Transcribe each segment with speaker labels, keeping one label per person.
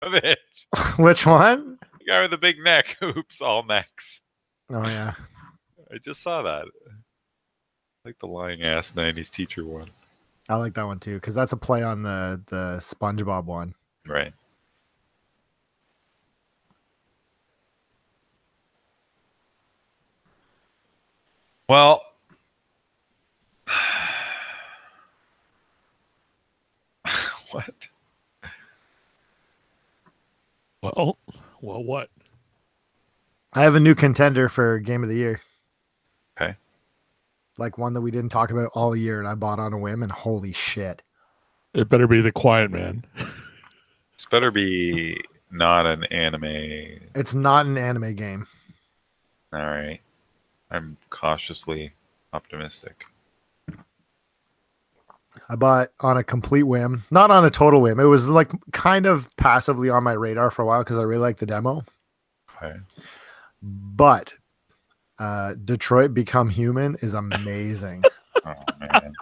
Speaker 1: Bitch.
Speaker 2: Which one?
Speaker 1: The guy with the big neck. Oops, all necks.
Speaker 2: Oh yeah.
Speaker 1: I just saw that. Like the lying ass 90s teacher one.
Speaker 2: I like that one too, because that's a play on the SpongeBob one.
Speaker 1: Right. Well, what?
Speaker 3: Well, what?
Speaker 2: I have a new contender for Game of the Year.
Speaker 1: Okay.
Speaker 2: Like one that we didn't talk about all year, and I bought on a whim, and holy shit.
Speaker 3: It better be The Quiet Man.
Speaker 1: This better be not an anime.
Speaker 2: It's not an anime game.
Speaker 1: All right. I'm cautiously optimistic.
Speaker 2: I bought on a complete whim, not on a total whim. It was like kind of passively on my radar for a while because I really liked the demo.
Speaker 1: Okay.
Speaker 2: But Detroit Become Human is amazing.
Speaker 1: Oh man.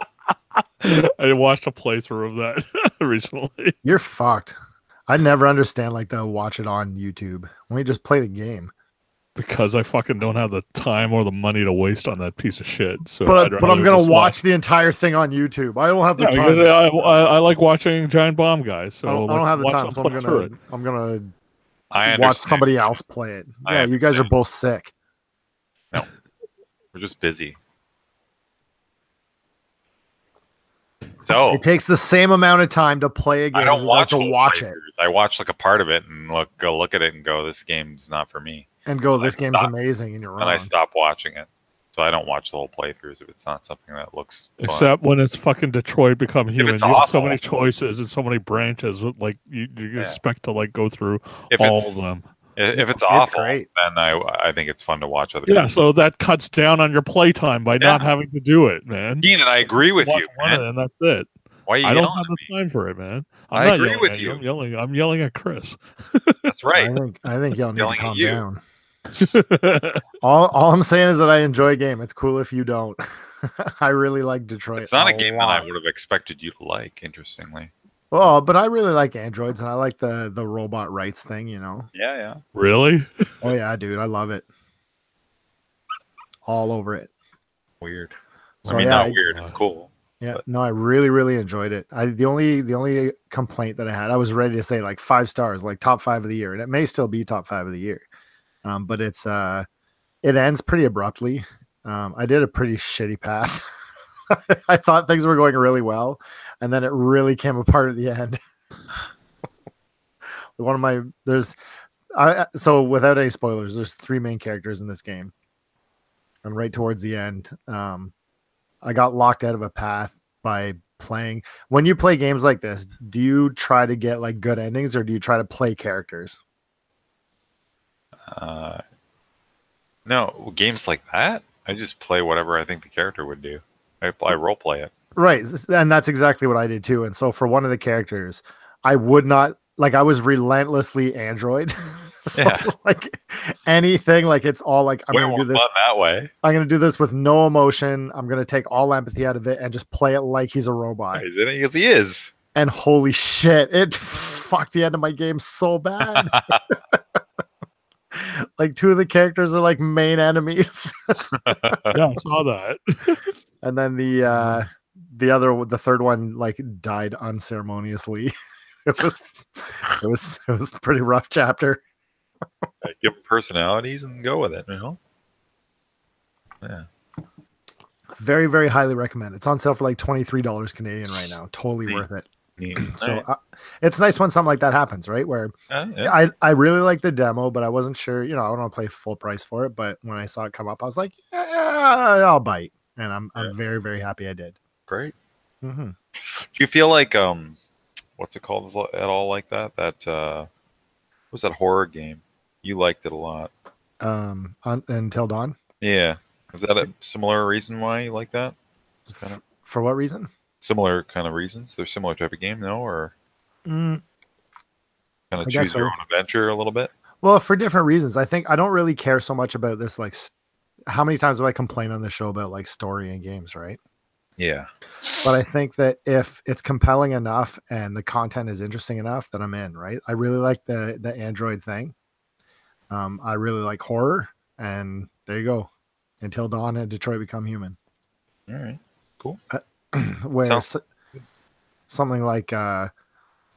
Speaker 3: I watched a playthrough of that recently.
Speaker 2: You're fucked. I never understand like the watch it on YouTube. Let me just play the game.
Speaker 3: Because I fucking don't have the time or the money to waste on that piece of shit. So
Speaker 2: But I'm gonna watch the entire thing on YouTube. I don't have the time.
Speaker 3: Because I like watching giant bomb guys. So
Speaker 2: I don't have the
Speaker 3: watch
Speaker 2: time.
Speaker 3: them
Speaker 2: So
Speaker 3: play through it.
Speaker 2: I'm gonna
Speaker 1: I
Speaker 2: watch
Speaker 1: understand.
Speaker 2: somebody else play it. Yeah, you guys are both sick.
Speaker 1: No. We're just busy. So
Speaker 2: It takes the same amount of time to play a game
Speaker 1: I don't
Speaker 2: as
Speaker 1: watch
Speaker 2: to watch it
Speaker 1: playthroughs. I watch like a part of it and go look at it and go, this game's not for me.
Speaker 2: and go, this
Speaker 1: I
Speaker 2: game's
Speaker 1: stop.
Speaker 2: amazing, and you're wrong.
Speaker 1: And I stop watching it. So I don't watch the whole playthroughs if it's not something that looks fun.
Speaker 3: Except when it's fucking Detroit Become Human.
Speaker 1: it's
Speaker 3: You have so
Speaker 1: awful.
Speaker 3: many choices and so many branches. Like you expect to like go through
Speaker 1: If
Speaker 3: all
Speaker 1: it's-
Speaker 3: of them.
Speaker 1: If it's
Speaker 2: It's
Speaker 1: awful,
Speaker 2: great.
Speaker 1: then I think it's fun to watch other
Speaker 3: Yeah,
Speaker 1: people.
Speaker 3: so that cuts down on your playtime by not having to do it, man.
Speaker 1: Keenan, I agree with
Speaker 3: Watch
Speaker 1: you,
Speaker 3: one
Speaker 1: man.
Speaker 3: and that's it.
Speaker 1: Why are you
Speaker 3: I don't
Speaker 1: yelling
Speaker 3: have
Speaker 1: at
Speaker 3: the
Speaker 1: me?
Speaker 3: time for it, man.
Speaker 1: I
Speaker 3: I'm not
Speaker 1: agree
Speaker 3: yelling
Speaker 1: with
Speaker 3: at
Speaker 1: you.
Speaker 3: I'm yelling at Chris.
Speaker 1: That's right.
Speaker 2: I think y'all need to
Speaker 1: Yelling at
Speaker 2: calm
Speaker 1: you.
Speaker 2: down. All I'm saying is that I enjoy a game. It's cool if you don't. I really like Detroit.
Speaker 1: It's not a game that I
Speaker 2: lot.
Speaker 1: would have expected you to like, interestingly.
Speaker 2: Oh, but I really like androids, and I like the robot rights thing. You know.
Speaker 1: Yeah.
Speaker 3: Really?
Speaker 2: Oh yeah, dude, I love it. All over it.
Speaker 1: Weird.
Speaker 2: So,
Speaker 1: I mean,
Speaker 2: yeah,
Speaker 1: not weird. It's cool.
Speaker 2: Yeah,
Speaker 1: But-
Speaker 2: no, I really enjoyed it. The only complaint that I had, I was ready to say like 5 stars, like top 5 of the year, and it may still be top 5 of the year. But it ends pretty abruptly. I did a pretty shitty path. I thought things were going really well, and then it really came apart at the end. So without any spoilers, there's 3 main characters in this game, and right towards the end, I got locked out of a path by playing. When you play games like this, do you try to get like good endings, or do you try to play characters?
Speaker 1: No, games like that, I just play whatever I think the character would do. I role play it.
Speaker 2: Right, and that's exactly what I did too. And so for one of the characters, I would not like. I was relentlessly android. So
Speaker 1: Yeah.
Speaker 2: like anything, like it's all like I'm
Speaker 1: Way
Speaker 2: gonna
Speaker 1: more
Speaker 2: do this.
Speaker 1: fun that way.
Speaker 2: I'm gonna do this with no emotion. I'm gonna take all empathy out of it and just play it like he's a robot.
Speaker 1: Isn't it? Because he is.
Speaker 2: And holy shit, it fucked the end of my game so bad. Like 2 of the characters are like main enemies.
Speaker 3: Yeah, I saw that.
Speaker 2: And then the third one like died unceremoniously. It was a pretty rough chapter.
Speaker 1: Give them personalities and go with it, you know? Yeah.
Speaker 2: Very, very highly recommend. It's on sale for like $23 Canadian right now. Totally
Speaker 1: Neat.
Speaker 2: worth it.
Speaker 1: Neat.
Speaker 2: So
Speaker 1: Alright.
Speaker 2: it's nice when something like that happens, right? Where
Speaker 1: Yeah.
Speaker 2: I really like the demo, but I wasn't sure, I don't want to pay full price for it. But when I saw it come up, I was like, yeah, I'll bite. And I'm very, very happy I did.
Speaker 1: Great.
Speaker 2: Mm-hmm.
Speaker 1: Do you feel like what's it called at all like that? That what was that horror game? You liked it a lot.
Speaker 2: Until Dawn.
Speaker 1: Yeah. Is that a similar reason why you like that? It's kind of
Speaker 2: For what reason?
Speaker 1: similar kind of reasons. They're similar type of game, no? Or kind of
Speaker 2: I guess
Speaker 1: choose your
Speaker 2: so.
Speaker 1: own adventure a little bit.
Speaker 2: Well, for different reasons. I think I don't really care so much about this. Like, how many times have I complained on the show about like story in games, right?
Speaker 1: Yeah.
Speaker 2: But I think that if it's compelling enough and the content is interesting enough, then I'm in, right? I really like the Android thing. I really like horror, and there you go. Until Dawn and Detroit Become Human.
Speaker 1: All right. Cool.
Speaker 2: Where
Speaker 1: Sounds-
Speaker 2: something like I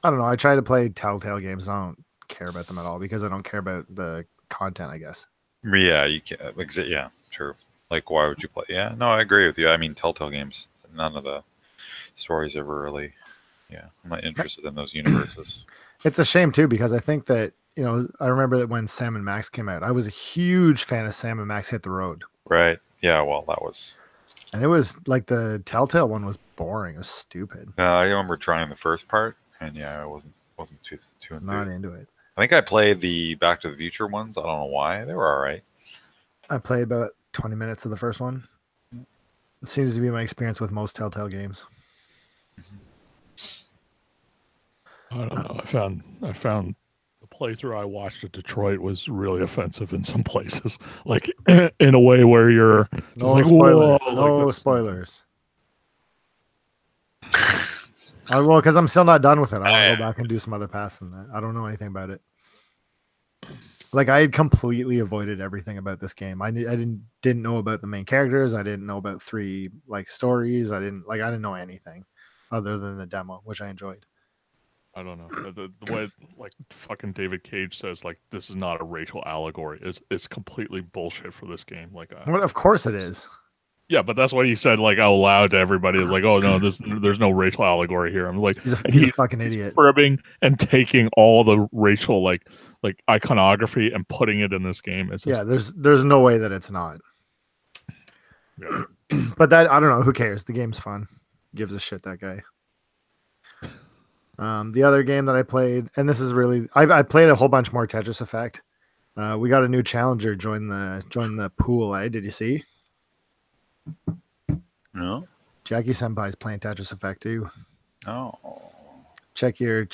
Speaker 2: don't know, I try to play Telltale games. I don't care about them at all because I don't care about the content, I guess.
Speaker 1: Yeah, you can't. Yeah, true. Like, why would you play? Yeah, no, I agree with you. I mean, Telltale games, none of the stories ever really. Yeah, I'm not interested in those universes.
Speaker 2: It's a shame too because I think that, you know, I remember that when Sam and Max came out, I was a huge fan of Sam and Max Hit the Road.
Speaker 1: Right. Yeah, well, that was.
Speaker 2: And it was like the Telltale one was boring. It was stupid.
Speaker 1: I remember trying the first part, and yeah, I wasn't too
Speaker 2: Not
Speaker 1: enthused.
Speaker 2: into it.
Speaker 1: I think I played the Back to the Future ones. I don't know why. They were all right.
Speaker 2: I played about 20 minutes of the first one. It seems to be my experience with most Telltale games.
Speaker 3: I don't know. I found the playthrough I watched at Detroit was really offensive in some places. Like in a way where you're just
Speaker 2: No
Speaker 3: like,
Speaker 2: spoilers.
Speaker 3: whoa,
Speaker 2: No
Speaker 3: like, that's-
Speaker 2: spoilers. Well, because I'm still not done with it. I want to go back and do some other paths than that. I don't know anything about it. Like I had completely avoided everything about this game. I didn't know about the main characters. I didn't know about 3 like stories. I didn't know anything other than the demo, which I enjoyed.
Speaker 3: I don't know. The way like fucking David Cage says like this is not a racial allegory is completely bullshit for this game. Like
Speaker 2: Well, of course it is.
Speaker 3: yeah, but that's what he said like out loud to everybody is like, oh no, there's no racial allegory here. I'm like
Speaker 2: He's a fucking idiot.
Speaker 3: cribbing and taking all the racial like iconography and putting it in this game. It's just,
Speaker 2: Yeah, there's no way that it's not.
Speaker 3: yeah.
Speaker 2: But that I don't know. Who cares? The game's fun. Gives a shit that guy. The other game that I played, and this is really I played a whole bunch more Tetris Effect. We got a new challenger join the pool. Did you see?
Speaker 1: No.
Speaker 2: Jackie Senpai's playing Tetris Effect too.
Speaker 1: Oh.
Speaker 2: Check your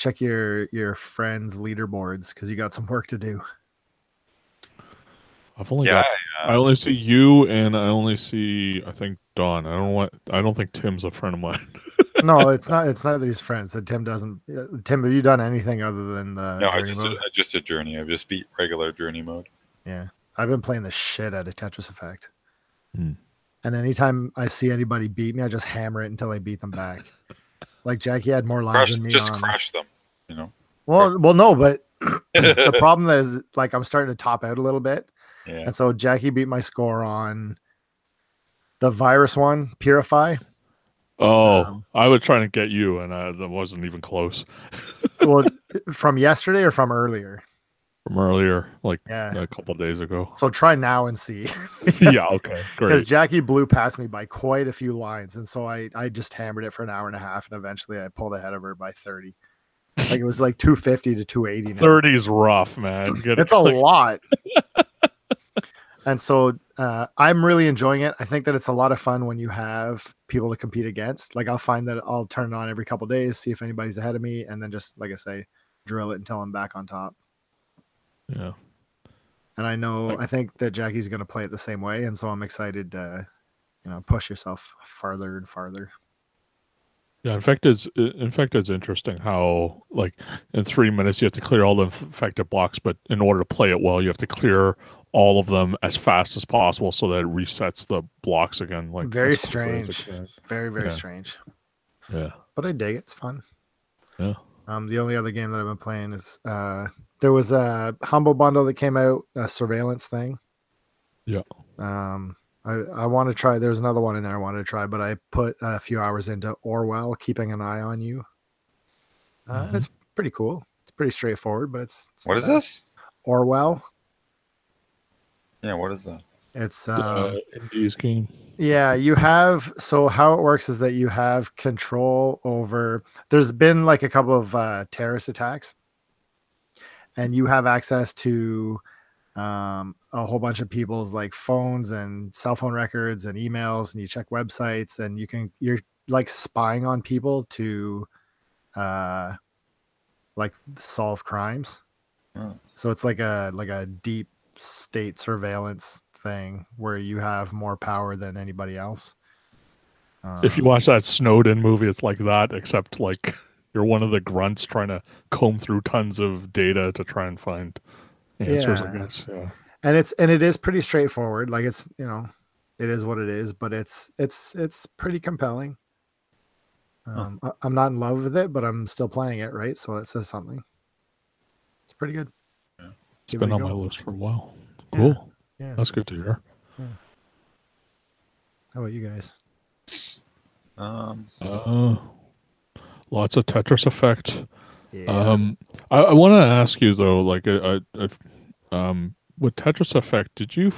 Speaker 2: friends' leaderboards because you got some work to do.
Speaker 3: I've only
Speaker 1: Yeah.
Speaker 3: got I only see you and I only see I think Don. I don't think Tim's a friend of mine.
Speaker 2: No, it's not. It's not that he's friends. That Tim doesn't. Tim, have you done anything other than the
Speaker 1: No,
Speaker 2: journey mode?
Speaker 1: I just did journey. I've just beat regular journey mode.
Speaker 2: Yeah, I've been playing the shit out of Tetris Effect.
Speaker 3: Hmm.
Speaker 2: And anytime I see anybody beat me, I just hammer it until I beat them back. Like Jackie had more lines than me
Speaker 1: Just
Speaker 2: on.
Speaker 1: crush them. You know.
Speaker 2: Well, no, but the problem is like I'm starting to top out a little bit,
Speaker 1: Yeah.
Speaker 2: and so Jackie beat my score on the virus one, Purify.
Speaker 3: Oh, I was trying to get you, and that wasn't even close.
Speaker 2: Well, from yesterday or from earlier?
Speaker 3: From earlier, like
Speaker 2: Yeah.
Speaker 3: a couple of days ago.
Speaker 2: So try now and see.
Speaker 3: Yeah, okay,
Speaker 2: Because
Speaker 3: great.
Speaker 2: Jackie blew past me by quite a few lines, and so I just hammered it for an hour and a half, and eventually I pulled ahead of her by 30. Like it was like 250 to 280. Now.
Speaker 3: 30 is rough, man.
Speaker 2: It's a lot. And so I'm really enjoying it. I think that it's a lot of fun when you have people to compete against. Like I'll find that I'll turn it on every couple of days, see if anybody's ahead of me, and then just like I say, drill it until I'm back on top.
Speaker 3: Yeah.
Speaker 2: And I think that Jackie's going to play it the same way, and so I'm excited to, push yourself farther and farther.
Speaker 3: Yeah, in fact, it's interesting how like in 3 minutes you have to clear all the infected blocks, but in order to play it well, you have to clear all of them as fast as possible so that it resets the blocks again. Like
Speaker 2: Very
Speaker 3: as quickly as it
Speaker 2: strange.
Speaker 3: can.
Speaker 2: Very, very
Speaker 3: Yeah.
Speaker 2: strange.
Speaker 3: Yeah.
Speaker 2: But I dig it. It's fun.
Speaker 3: Yeah.
Speaker 2: The only other game that I've been playing is there was a Humble Bundle that came out, a surveillance thing.
Speaker 3: Yeah.
Speaker 2: I want to try. There's another one in there I wanted to try, but I put a few hours into Orwell, Keeping an Eye on You. And it's pretty cool. It's pretty straightforward, but it's
Speaker 1: What
Speaker 2: not
Speaker 1: is
Speaker 2: bad.
Speaker 1: this?
Speaker 2: Orwell.
Speaker 1: Yeah, what is that?
Speaker 2: It's
Speaker 3: Indies game.
Speaker 2: yeah, you have, so how it works is that you have control over, there's been like a couple of terrorist attacks, and you have access to a whole bunch of people's like phones and cell phone records and emails, and you check websites, and you're like spying on people to like solve crimes.
Speaker 1: Oh.
Speaker 2: So it's like a deep state surveillance thing where you have more power than anybody else.
Speaker 3: If you watch that Snowden movie, it's like that, except like you're one of the grunts trying to comb through tons of data to try and find answers, I
Speaker 2: Yeah.
Speaker 3: guess. Yeah.
Speaker 2: And it is pretty straightforward. Like it's, it is what it is, but it's pretty compelling. I'm not in love with it, but I'm still playing it, right? So it says something. It's pretty good.
Speaker 1: Yeah.
Speaker 3: It's
Speaker 2: Give
Speaker 3: been
Speaker 2: it a
Speaker 3: on
Speaker 2: go.
Speaker 3: my list for a while.
Speaker 2: Yeah.
Speaker 3: Cool.
Speaker 2: Yeah.
Speaker 3: That's good to hear.
Speaker 2: Yeah. How about you guys?
Speaker 3: Lots of Tetris Effect.
Speaker 2: Yeah.
Speaker 3: I want to ask you though, like, with Tetris Effect, did you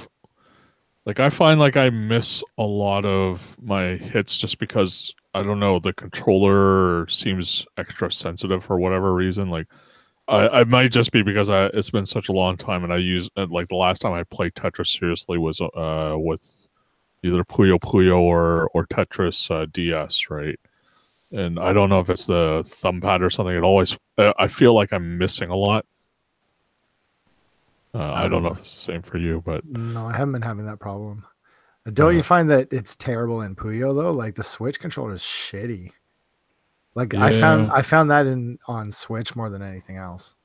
Speaker 3: like? I find like I miss a lot of my hits just because I don't know, the controller seems extra sensitive for whatever reason. Like, I might just be because it's been such a long time, and I use like the last time I played Tetris seriously was with either Puyo Puyo or Tetris DS, right? And I don't know if it's the thumb pad or something. It always I feel like I'm missing a lot. I don't know if it's the same for you, but
Speaker 2: No, I haven't been having that problem. Don't you find that it's terrible in Puyo though? Like the Switch controller is shitty. Like
Speaker 3: yeah.
Speaker 2: I found that on Switch more than anything else.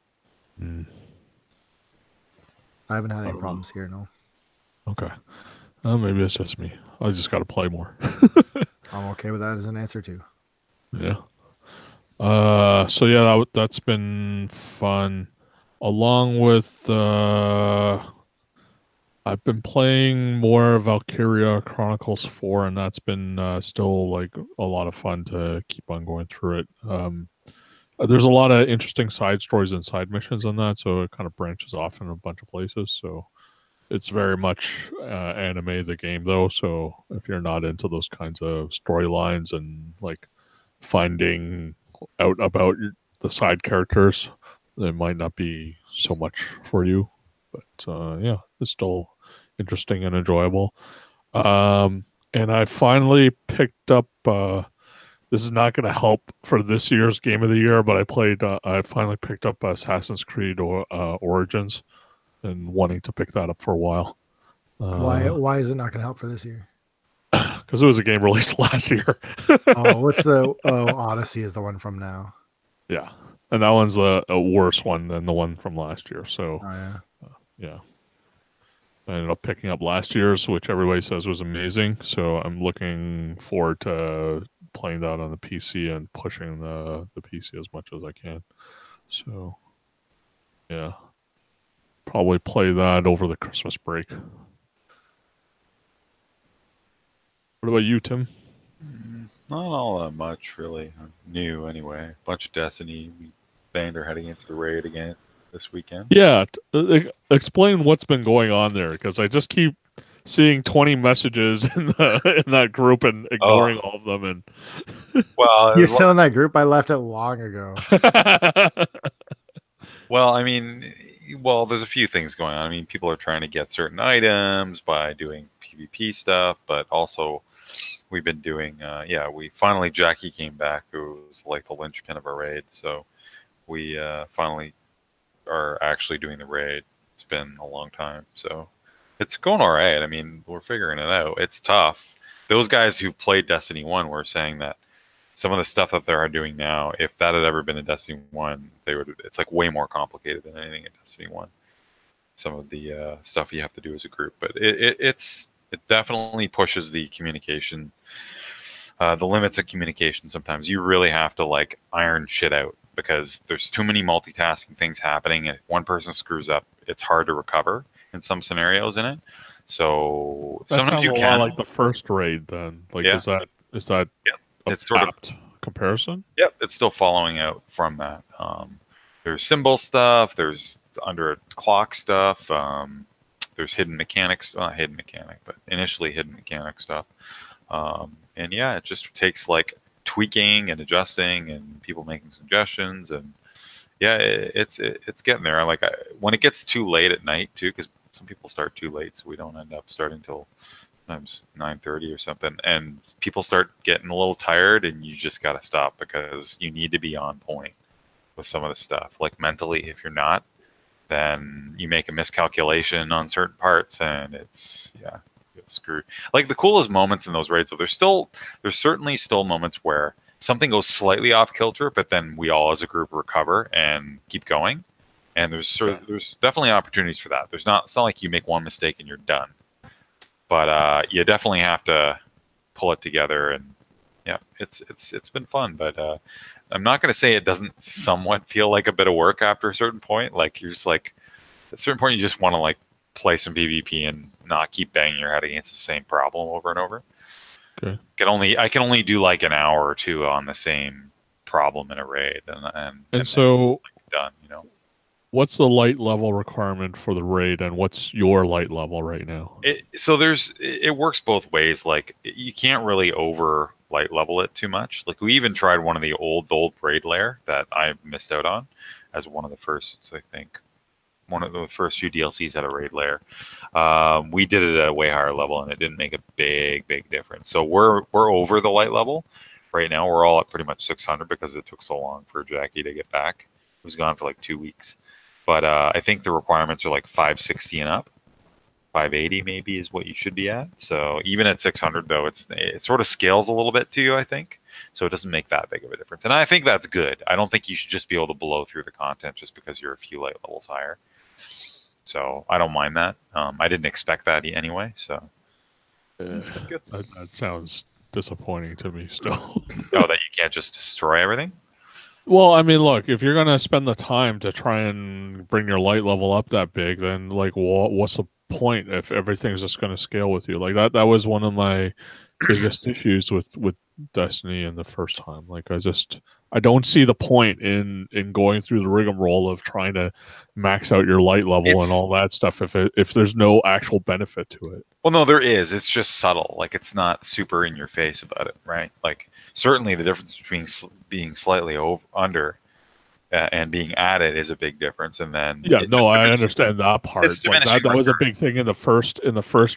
Speaker 2: I haven't had any problems here, no.
Speaker 3: Okay. Maybe it's just me. I just got to play more.
Speaker 2: I'm okay with that as an answer too.
Speaker 3: Yeah. So yeah, that's been fun. Along with I've been playing more Valkyria Chronicles 4, and that's been still like a lot of fun to keep on going through it. There's a lot of interesting side stories and side missions on that, so it kind of branches off in a bunch of places. So it's very much anime the game though. So if you're not into those kinds of storylines and like finding out about the side characters, it might not be so much for you. But yeah, it's still interesting and enjoyable. And I finally picked up. This is not going to help for this year's Game of the Year, but I finally picked up Assassin's Creed Origins, and wanting to pick that up for a while.
Speaker 2: Why is it not going to help for this year?
Speaker 3: Because it was a game released last year.
Speaker 2: What's the Odyssey is the one from now?
Speaker 3: Yeah, and that one's a worse one than the one from last year. So yeah. I ended up picking up last year's, which everybody says was amazing. So I'm looking forward to playing that on the PC and pushing the PC as much as I can. So yeah, probably play that over the Christmas break. What about you, Tim?
Speaker 1: Not all that much, really. New, anyway. Bunch of Destiny. We banged our head against the raid again this weekend.
Speaker 3: Yeah, explain what's been going on there, because I just keep seeing 20 messages in that group and ignoring all of them. And
Speaker 2: well, you're still in that group. I left it long ago.
Speaker 1: Well, I mean, there's a few things going on. I mean, people are trying to get certain items by doing PvP stuff, but also we've been doing, we finally, Jackie came back, who was like the linchpin of our raid. So we finally are actually doing the raid. It's been a long time. So it's going all right. I mean, we're figuring it out. It's tough. Those guys who played Destiny 1 were saying that some of the stuff that they're doing now, if that had ever been in Destiny 1, it's like way more complicated than anything in Destiny 1. Some of the stuff you have to do as a group. But it definitely pushes the communication, the limits of communication. Sometimes you really have to like iron shit out, because there's too many multitasking things happening. If one person screws up, it's hard to recover in some scenarios in it. So
Speaker 3: that
Speaker 1: sometimes
Speaker 3: sounds
Speaker 1: you
Speaker 3: a
Speaker 1: can.
Speaker 3: lot like the first raid then. Like,
Speaker 1: yeah.
Speaker 3: is that
Speaker 1: Yep.
Speaker 3: it's sort of comparison?
Speaker 1: Yep, it's still following out from that. There's symbol stuff, there's under clock stuff, there's hidden mechanics, not hidden mechanic, but initially hidden mechanic stuff. And yeah, it just takes like tweaking and adjusting and people making suggestions, and yeah, it's getting there. When it gets too late at night too, because some people start too late, so we don't end up starting till sometimes 9:30 or something, and people start getting a little tired, and you just got to stop, because you need to be on point with some of the stuff. Like mentally, if you're not, then you make a miscalculation on certain parts, and it's screwed. Like the coolest moments in those raids, so there's certainly still moments where something goes slightly off kilter, but then we all as a group recover and keep going. And there's definitely opportunities for that. It's not like you make one mistake and you're done. But you definitely have to pull it together, and yeah, it's been fun. But I'm not going to say it doesn't somewhat feel like a bit of work after a certain point. Like you're just like at a certain point you just want to like play some PvP and not keep banging your head against the same problem over and over.
Speaker 3: Okay.
Speaker 1: I can only do like an hour or two on the same problem in a raid, and
Speaker 3: so
Speaker 1: done. You know.
Speaker 3: What's the light level requirement for the raid, and what's your light level right now?
Speaker 1: It works both ways. Like you can't really over light level it too much. Like we even tried one of the old raid lair that I missed out on as one of the first. I think one of the first few DLCs had a raid lair. We did it at a way higher level, and it didn't make a big difference. So we're over the light level right now. We're all at pretty much 600 because it took so long for Jackie to get back. He was gone for like 2 weeks. But I think the requirements are like 560 and up. 580 maybe is what you should be at. So even at 600 though, it sort of scales a little bit to you, I think. So it doesn't make that big of a difference. And I think that's good. I don't think you should just be able to blow through the content just because you're a few light levels higher. So I don't mind that. I didn't expect that anyway. So it's been good.
Speaker 3: That sounds disappointing to me still.
Speaker 1: Oh, that you can't just destroy everything?
Speaker 3: Well, I mean, look, if you're gonna spend the time to try and bring your light level up that big, then like, what's the point if everything's just gonna scale with you? Like that was one of my biggest issues with Destiny in the first time. Like, I don't see the point in going through the rigmarole of trying to max out your light level and all that stuff if there's no actual benefit to it.
Speaker 1: Well, no, there is. It's just subtle. Like it's not super in your face about it, right? Like certainly the difference between being slightly under and being added is a big difference. And then
Speaker 3: I understand that part. Like that was a big thing in the first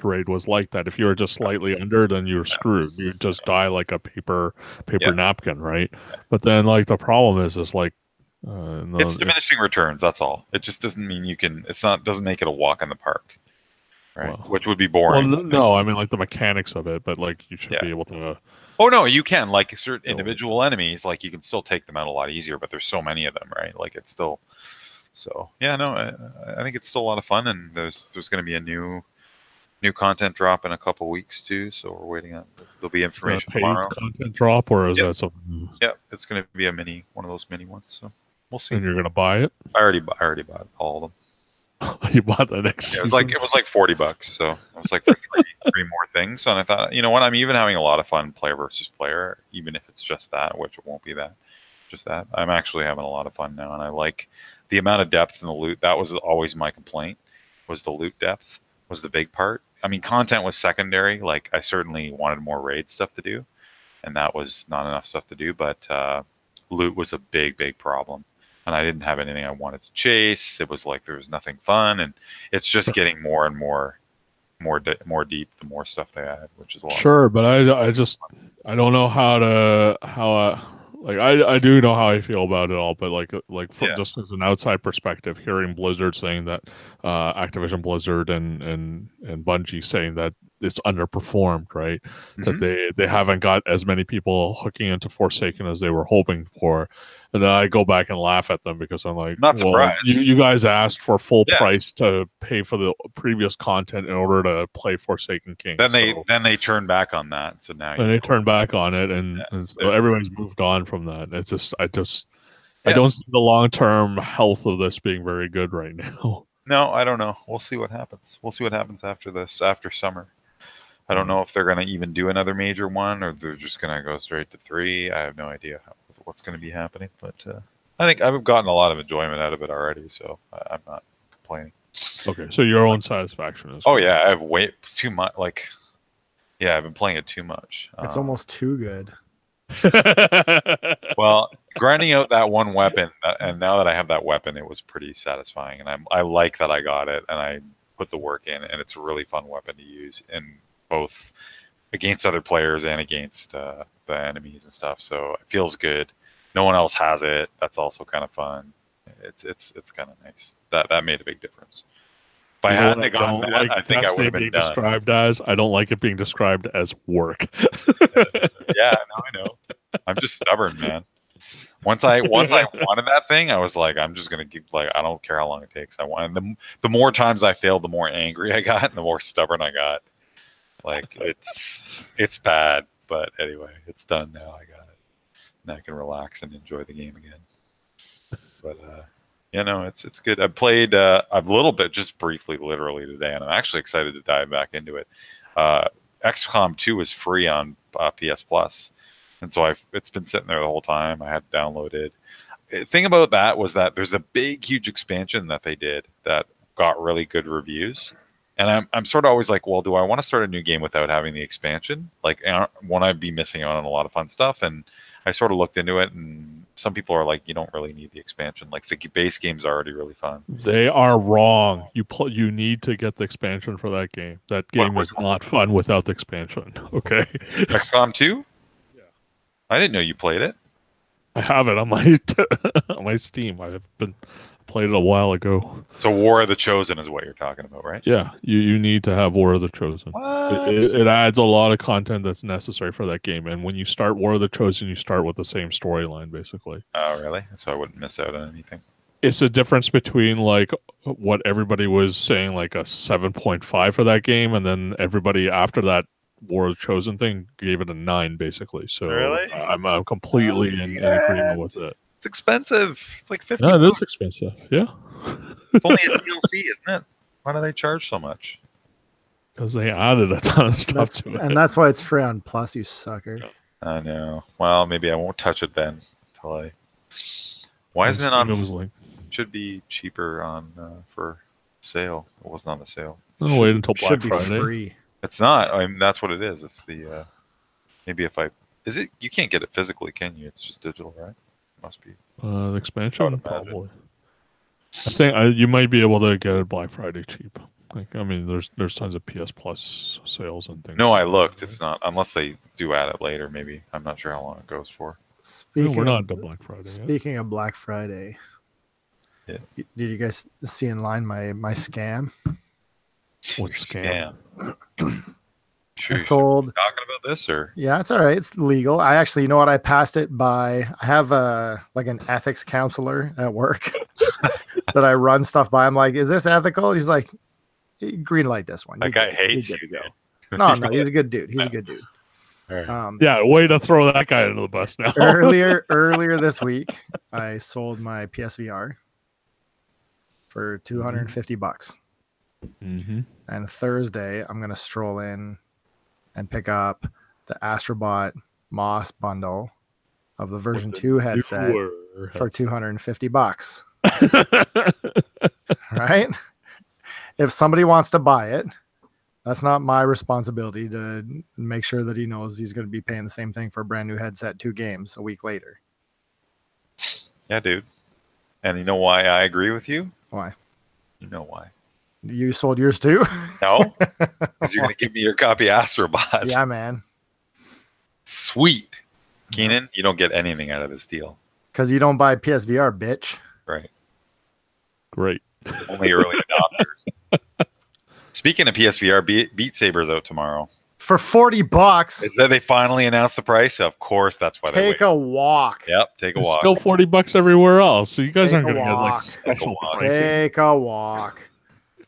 Speaker 3: raid was like that. If you were just slightly under, then you were screwed. You just die like a paper napkin, right? But then like the problem is like
Speaker 1: it's diminishing returns. That's all. It just doesn't mean you can. Doesn't make it a walk in the park. Right, well, which would be boring.
Speaker 3: Well, no, I mean like the mechanics of it, but like you should be able to.
Speaker 1: Oh no, you can like certain individual enemies, like you can still take them out a lot easier, but there's so many of them, right? Like it's still. So yeah, no, I think it's still a lot of fun, and there's going to be a new content drop in a couple weeks too. So we're waiting on. There'll be information tomorrow.
Speaker 3: Content drop, or is that something?
Speaker 1: Yeah, it's going to be one of those mini ones. So we'll see.
Speaker 3: And you're going to buy it?
Speaker 1: I already bought all of them.
Speaker 3: You bought the next
Speaker 1: it was like $40, so it was like for three more things. And I thought, you know what, I'm even having a lot of fun player versus player, even if it's just that, which it won't be just that. I'm actually having a lot of fun now, and I like the amount of depth in the loot. That was always my complaint, was the loot depth was the big part. I mean, content was secondary. Like I certainly wanted more raid stuff to do, and that was not enough stuff to do, but loot was a big problem. And I didn't have anything I wanted to chase. It was like there was nothing fun, and it's just getting more and more deep the more stuff they add, which is a lot.
Speaker 3: Sure, but I don't know I do know how I feel about it all, but just as an outside perspective, hearing Blizzard saying that Activision Blizzard and Bungie saying that it's underperformed, right?
Speaker 1: Mm-hmm.
Speaker 3: That they haven't got as many people hooking into Forsaken as they were hoping for. And then I go back and laugh at them because I'm like,
Speaker 1: not surprised.
Speaker 3: You guys asked for full price to pay for the previous content in order to play Forsaken King.
Speaker 1: Then they turn back on that. So now
Speaker 3: they turn back on it, and so everyone's moved on from that. It's just I don't see the long-term health of this being very good right now.
Speaker 1: No, I don't know. We'll see what happens. We'll see what happens after this, after summer. I don't know if they're going to even do another major one, or they're just going to go straight to 3. I have no idea what's going to be happening, but I think I've gotten a lot of enjoyment out of it already, so I'm not complaining.
Speaker 3: Okay, so your own satisfaction is.
Speaker 1: Oh yeah, I've way too much. Like, yeah, I've been playing it too much.
Speaker 2: It's almost too good.
Speaker 1: Well, grinding out that one weapon, and now that I have that weapon, it was pretty satisfying, and I like that I got it, and I put the work in, and it's a really fun weapon to use in both against other players and against the enemies and stuff. So it feels good. No one else has it. That's also kind of fun. It's kind of nice. That made a big difference. If I
Speaker 3: You know what
Speaker 1: hadn't
Speaker 3: I
Speaker 1: have gotten
Speaker 3: don't
Speaker 1: that,
Speaker 3: like
Speaker 1: I think I would
Speaker 3: Destiny
Speaker 1: have been
Speaker 3: being
Speaker 1: done.
Speaker 3: described as? I don't like it being described as work.
Speaker 1: Yeah, no, I know. I'm just stubborn, man. Once I wanted that thing, I was like, I'm just gonna keep like I don't care how long it takes. I want the more times I failed, the more angry I got, and the more stubborn I got. Like it's bad, but anyway, it's done now. I got it. Now I can relax and enjoy the game again. But yeah, no, it's good. I played a little bit, just briefly, literally today, and I'm actually excited to dive back into it. XCOM 2 is free on PS Plus, and so it's been sitting there the whole time. I had it downloaded. The thing about that was that there's a big, huge expansion that they did that got really good reviews. And I'm sort of always like, well, do I want to start a new game without having the expansion? Like, won't I be missing out on a lot of fun stuff? And I sort of looked into it, and some people are like, you don't really need the expansion. Like, the base game's already really fun.
Speaker 3: They are wrong. You need to get the expansion for that game. That game is not fun without the expansion. Okay.
Speaker 1: XCOM 2?
Speaker 3: Yeah.
Speaker 1: I didn't know you played it.
Speaker 3: I have it on my on my Steam. I've been played it a while ago.
Speaker 1: So War of the Chosen is what you're talking about, right?
Speaker 3: Yeah, you need to have War of the Chosen.
Speaker 1: What?
Speaker 3: It adds a lot of content that's necessary for that game. And when you start War of the Chosen, you start with the same storyline, basically.
Speaker 1: Oh, really? So I wouldn't miss out on anything.
Speaker 3: It's a difference between like what everybody was saying, like a 7.5 for that game, and then everybody after that War of the Chosen thing gave it a 9, basically. So
Speaker 1: Really?
Speaker 3: I'm completely in agreement with it.
Speaker 1: It's expensive. It's like 50.
Speaker 3: No, it is expensive. Yeah.
Speaker 1: It's only a DLC, isn't it? Why do they charge so much?
Speaker 3: Because they added a ton of stuff to it.
Speaker 2: And that's why it's free on Plus, you sucker.
Speaker 1: I know. Well, maybe I won't touch it then. Until I... Why isn't it on?
Speaker 3: Like,
Speaker 1: Should be cheaper on for sale. It wasn't on the sale.
Speaker 3: I'll wait until Black
Speaker 2: Should be
Speaker 3: Friday.
Speaker 2: free.
Speaker 1: It's not. I mean, that's what it is. It's the maybe if I is it. You can't get it physically, can you? It's just digital, right? Must be.
Speaker 3: The
Speaker 1: I
Speaker 3: expansion,
Speaker 1: would imagine.
Speaker 3: probably. I think you might be able to get it Black Friday cheap. Like, I mean, there's tons of PS Plus sales and things.
Speaker 1: No,
Speaker 3: like
Speaker 1: I
Speaker 3: that,
Speaker 1: looked.
Speaker 3: right?
Speaker 1: It's not unless they do add it later. Maybe I'm not sure how long it goes for.
Speaker 2: Speaking
Speaker 3: We're not
Speaker 2: of,
Speaker 3: done Black Friday yet.
Speaker 2: speaking of Black Friday,
Speaker 1: Yeah.
Speaker 2: did you guys see in line my scam?
Speaker 3: What scam?
Speaker 1: Sure,
Speaker 2: I told
Speaker 1: talking about this or
Speaker 2: Yeah, it's all right. It's legal. I actually, you know what? I passed it by. I have like an ethics counselor at work that I run stuff by. I'm like, is this ethical? He's like, green light this one.
Speaker 1: that guy hates you?
Speaker 2: No, he's a good dude. He's a good dude.
Speaker 1: All right.
Speaker 3: Yeah, way to throw that guy under the bus now.
Speaker 2: earlier this week, I sold my PSVR for $250.
Speaker 3: Mm-hmm.
Speaker 2: And Thursday, I'm gonna stroll in and pick up the Astrobot Moss bundle of the version 2 headset for $250. Right? If somebody wants to buy it, that's not my responsibility to make sure that he knows he's going to be paying the same thing for a brand new headset 2 games a week later.
Speaker 1: Yeah, dude. And you know why I agree with you?
Speaker 2: Why?
Speaker 1: You know why?
Speaker 2: You sold yours too?
Speaker 1: No, because you're going to give me your copy of Astrobot.
Speaker 2: Yeah, man.
Speaker 1: Sweet. Keenan, you don't get anything out of this deal.
Speaker 2: Because you don't buy PSVR, bitch.
Speaker 1: Right.
Speaker 3: Great.
Speaker 1: Only early adopters. Speaking of PSVR, Beat Saber's out tomorrow.
Speaker 2: For $40.
Speaker 1: Is that they finally announced the price? Of course, that's why they
Speaker 2: Take a walk.
Speaker 1: Yep, take a
Speaker 3: It's
Speaker 1: walk.
Speaker 3: still $40 everywhere else. So you guys
Speaker 2: Take
Speaker 3: aren't
Speaker 2: a
Speaker 3: going to get like
Speaker 2: walk.
Speaker 3: special
Speaker 1: walk.
Speaker 3: pricing.
Speaker 2: Take a walk.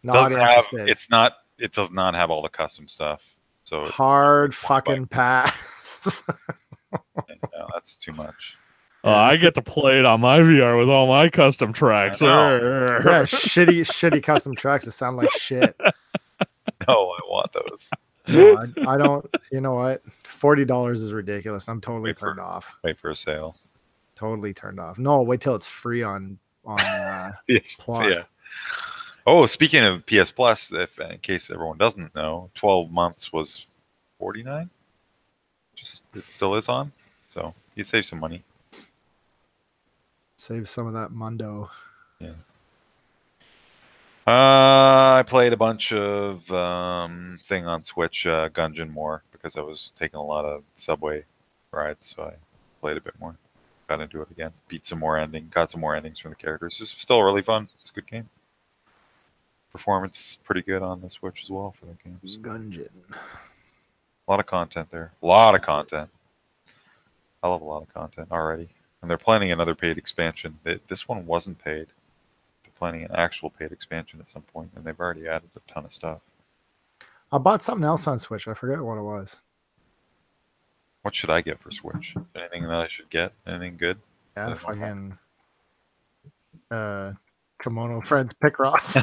Speaker 2: Not
Speaker 1: Doesn't have,
Speaker 2: interested.
Speaker 1: it does not have all the custom stuff. So
Speaker 2: Hard fucking pass.
Speaker 1: no, that's too much.
Speaker 3: I get to play it on my VR with all my custom tracks.
Speaker 1: I
Speaker 2: Yeah, shitty custom tracks that sound like shit.
Speaker 1: No, I want those.
Speaker 2: No, I don't. You know what? $40 is ridiculous. I'm totally turned off.
Speaker 1: Wait for a sale.
Speaker 2: Totally turned off. No, wait till it's free on
Speaker 1: Yes,
Speaker 2: Plus.
Speaker 1: yeah. Oh, speaking of PS Plus, if in case everyone doesn't know, 12 months was $49. Just it still is on, so you save some money.
Speaker 2: Save some of that mundo.
Speaker 1: Yeah. I played a bunch of thing on Switch, Gungeon more because I was taking a lot of subway rides, so I played a bit more. Got into it again. Got some more endings from the characters. It's still really fun. It's a good game. performance is pretty good on the Switch as well for the games.
Speaker 2: Gungeon.
Speaker 1: A lot of content there. A lot of content. I love a lot of content already. And they're planning another paid expansion. This one wasn't paid. They're planning an actual paid expansion at some point, and they've already added a ton of stuff.
Speaker 2: I bought something else on Switch. I forget what it was.
Speaker 1: What should I get for Switch? Anything that I should get? Anything good?
Speaker 2: Yeah, fucking Kimono Friends Picross.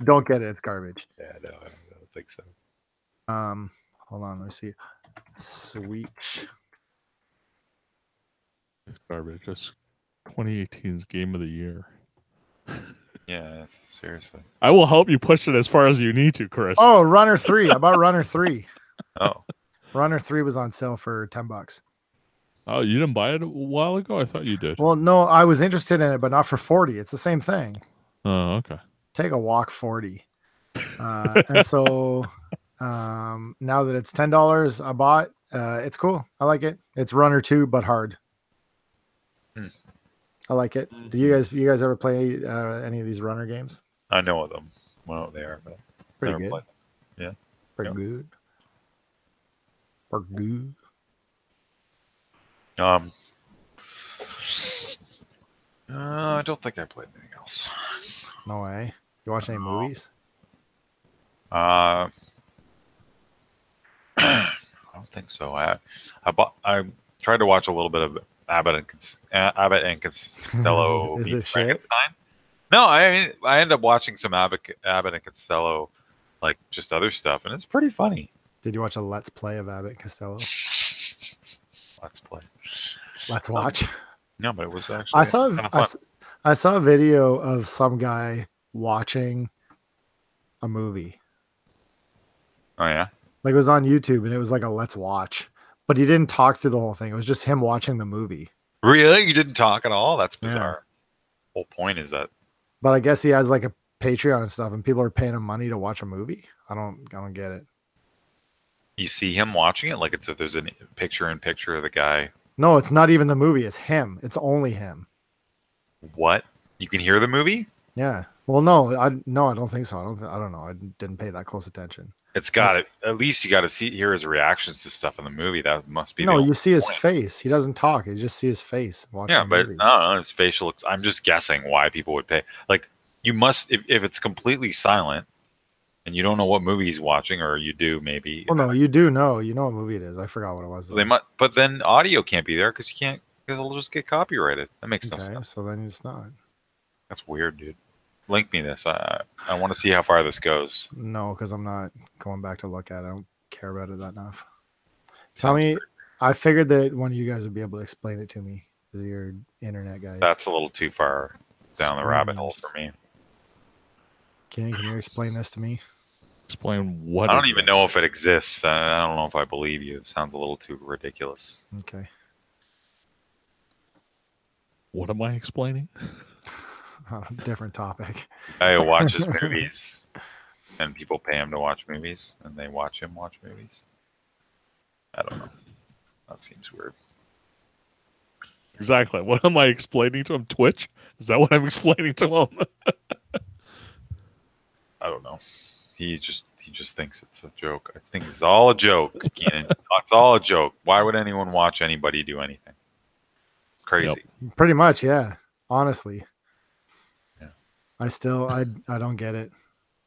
Speaker 2: Don't get it. It's garbage.
Speaker 1: Yeah, no, I don't think so.
Speaker 2: Hold on. Let's see. Switch.
Speaker 3: It's garbage. It's 2018's game of the year.
Speaker 1: Yeah, seriously.
Speaker 3: I will help you push it as far as you need to, Chris.
Speaker 2: Oh, Runner 3. I bought Runner 3.
Speaker 1: Oh.
Speaker 2: Runner 3 was on sale for $10.
Speaker 3: Oh, you didn't buy it a while ago? I thought you did.
Speaker 2: Well, no, I was interested in it, but not for 40. It's the same thing.
Speaker 3: Oh, okay.
Speaker 2: Take a walk 40. And so now that it's $10, I bought. It's cool. I like it. It's Runner 2, but hard. I like it. Do you guys ever play any of these Runner games?
Speaker 1: I know of them. I know what they are, but
Speaker 2: Pretty
Speaker 1: never
Speaker 2: good.
Speaker 1: played them. Yeah.
Speaker 2: Pretty
Speaker 1: Yeah.
Speaker 2: good. Pretty good.
Speaker 1: I don't think I played anything else.
Speaker 2: No way. You watch any movies?
Speaker 1: I don't think so. I tried to watch a little bit of Abbott and Costello
Speaker 2: Is
Speaker 1: meet
Speaker 2: it shit?
Speaker 1: Frankenstein. No, I mean I ended up watching some Abbott and Costello, like just other stuff, and it's pretty funny.
Speaker 2: Did you watch a Let's Play of Abbott and Costello?
Speaker 1: Let's play.
Speaker 2: Let's watch.
Speaker 1: No, but it was actually
Speaker 2: I saw
Speaker 1: kinda fun.
Speaker 2: I saw a video of some guy watching a movie.
Speaker 1: Oh yeah.
Speaker 2: Like it was on YouTube and it was like a let's watch. But he didn't talk through the whole thing. It was just him watching the movie.
Speaker 1: Really? You didn't talk at all? That's
Speaker 2: Yeah.
Speaker 1: bizarre. Whole point is that
Speaker 2: But I guess he has like a Patreon and stuff and people are paying him money to watch a movie. I don't get it.
Speaker 1: you see him watching it, like it's if there's a picture-in-picture of the guy.
Speaker 2: No, it's not even the movie. It's him. It's only him.
Speaker 1: What? You can hear the movie?
Speaker 2: Yeah. Well, no, I don't think so. I don't know. I didn't pay that close attention.
Speaker 1: It's got it. At least you got to hear his reactions to stuff in the movie. That must be.
Speaker 2: No,
Speaker 1: the
Speaker 2: you see his
Speaker 1: point.
Speaker 2: face. He doesn't talk. You just see his face. Watching
Speaker 1: Yeah,
Speaker 2: the
Speaker 1: but
Speaker 2: movie.
Speaker 1: I don't know. His facial. I'm just guessing why people would pay. Like you must, if it's completely silent, and you don't know what movie he's watching, or you do maybe.
Speaker 2: Well, no, you do know. You know what movie it is. I forgot what it was.
Speaker 1: So they might, but then audio can't be there because you can't. Because it'll just get copyrighted. That makes no
Speaker 2: Okay,
Speaker 1: sense.
Speaker 2: so then it's not.
Speaker 1: That's weird, dude. Link me this. I want to see how far this goes.
Speaker 2: No, because I'm not going back to look at it. I don't care about it that enough.
Speaker 1: Sounds
Speaker 2: Tell me,
Speaker 1: weird.
Speaker 2: I figured that one of you guys would be able to explain it to me. Because you're internet guys.
Speaker 1: That's a little too far down the rabbit hole
Speaker 2: Spoilers.
Speaker 1: for me.
Speaker 2: Can you explain this to me?
Speaker 3: Explain what.
Speaker 1: I don't even know if it exists. I don't know if I believe you. It sounds a little too ridiculous.
Speaker 2: Okay.
Speaker 3: What am I explaining?
Speaker 2: On a different topic.
Speaker 1: Guy who watches movies, and people pay him to watch movies, and they watch him watch movies. I don't know. That seems weird.
Speaker 3: Exactly. What am I explaining to him? Twitch? Is that what I'm explaining to him?
Speaker 1: I don't know. He just thinks it's a joke. I think it's all a joke, Keenan. It's all a joke. Why would anyone watch anybody do anything? It's crazy.
Speaker 3: Yep.
Speaker 2: Pretty much, yeah. Honestly.
Speaker 1: Yeah.
Speaker 2: I don't get it.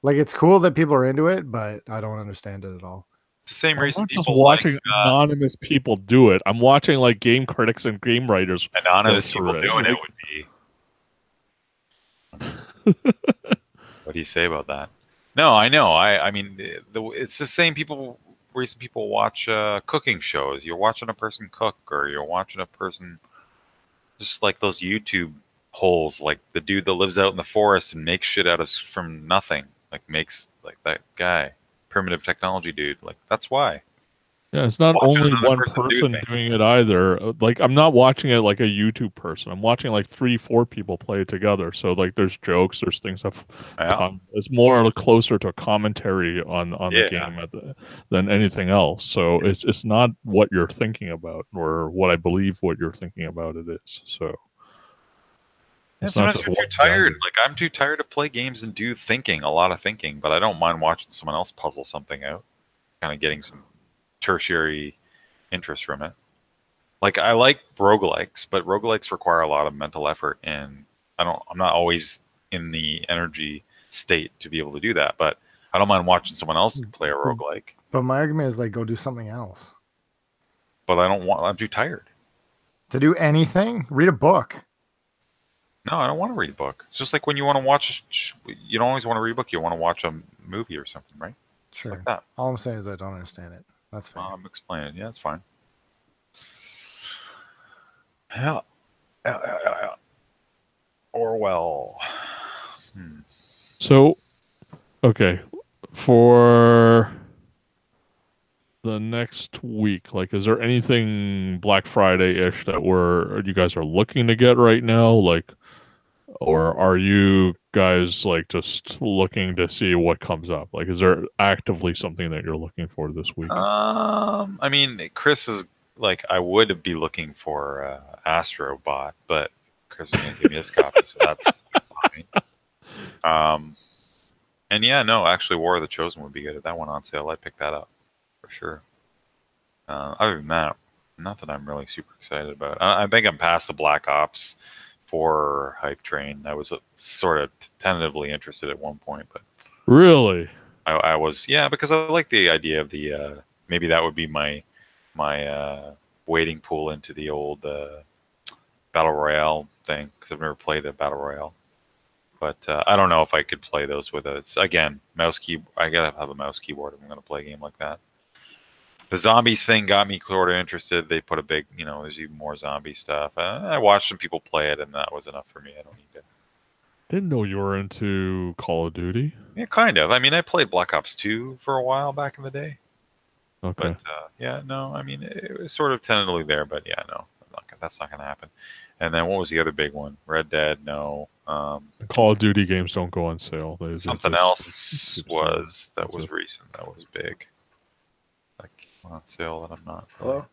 Speaker 2: Like it's cool that people are into it, but I don't understand it at all.
Speaker 1: It's the same
Speaker 3: I'm
Speaker 1: reason
Speaker 3: not just
Speaker 1: people
Speaker 3: watching
Speaker 1: like,
Speaker 3: anonymous people do it. I'm watching like game critics and game writers.
Speaker 1: anonymous
Speaker 3: go
Speaker 1: people
Speaker 3: through it.
Speaker 1: doing it would be. What do you say about that? No, I know. I mean, it's the same people. Reason people watch cooking shows. You're watching a person cook, or you're watching a person just like those YouTube holes, like the dude that lives out in the forest and makes shit out of from nothing, like makes like that guy, primitive technology dude. Like that's why.
Speaker 3: Yeah, it's not
Speaker 1: Watching
Speaker 3: only
Speaker 1: another
Speaker 3: one
Speaker 1: person do
Speaker 3: person
Speaker 1: things.
Speaker 3: doing it either. Like I'm not watching it like a YouTube person. I'm watching like 3-4 people play it together. So like there's jokes, there's things that
Speaker 1: Yeah.
Speaker 3: it's more closer to a commentary on
Speaker 1: Yeah.
Speaker 3: the game than anything else. So it's not what you're thinking about or what I believe what you're thinking about it is. So It's not
Speaker 1: sometimes
Speaker 3: just
Speaker 1: you're too
Speaker 3: one
Speaker 1: tired.
Speaker 3: dragon.
Speaker 1: Like I'm too tired to play games and do thinking, a lot of thinking. But I don't mind watching someone else puzzle something out, kind of getting some tertiary interest from it. Like I like roguelikes, but roguelikes require a lot of mental effort, and I'm not always in the energy state to be able to do that. But I don't mind watching someone else play a roguelike.
Speaker 2: But my argument is like, go do something else.
Speaker 1: But I don't want. I'm too tired.
Speaker 2: To do anything, read a book.
Speaker 1: No, I don't want to read a book. It's just like when you want to watch. You don't always want to read a book. You want to watch a movie or something, right? It's
Speaker 2: Sure.
Speaker 1: like that.
Speaker 2: All I'm saying is I don't understand it. That's fine.
Speaker 1: I'm explaining. Yeah, it's fine. Yeah. Yeah. Orwell.
Speaker 3: So, okay, for the next week, like, is there anything Black Friday-ish that you guys are looking to get right now? Like, or are you guys like just looking to see what comes up? Like, is there actively something that you're looking for this week?
Speaker 1: I mean, Chris is like, I would be looking for Astrobot, but Chris is going to give me his copy, so that's fine. And yeah, no, actually, War of the Chosen would be good. If that went on sale, I'd pick that up for sure. Other than that, nothing I'm really super excited about. I think I'm past the Black Ops 4 hype train. I was sort of tentatively interested at one point, but
Speaker 3: Really?
Speaker 1: I was, yeah, because I like the idea of the maybe that would be my wading pool into the old Battle Royale thing, because I've never played a Battle Royale. But I don't know if I could play those with again, mouse key. I gotta have a mouse keyboard if I'm gonna play a game like that. The zombies thing got me sort of interested. They put a big, there's even more zombie stuff. I watched some people play it, and that was enough for me. I don't need it.
Speaker 3: Didn't know you were into Call of Duty.
Speaker 1: Yeah, kind of. I mean, I played Black Ops 2 for a while back in the day.
Speaker 3: Okay.
Speaker 1: But yeah, no, I mean, it was sort of tentatively there, but yeah, no, that's not gonna happen. And then what was the other big one? Red Dead, no.
Speaker 3: Call of Duty games don't go on sale.
Speaker 1: Something else was recent. That was big. Like on sale that I'm not.
Speaker 2: Hello?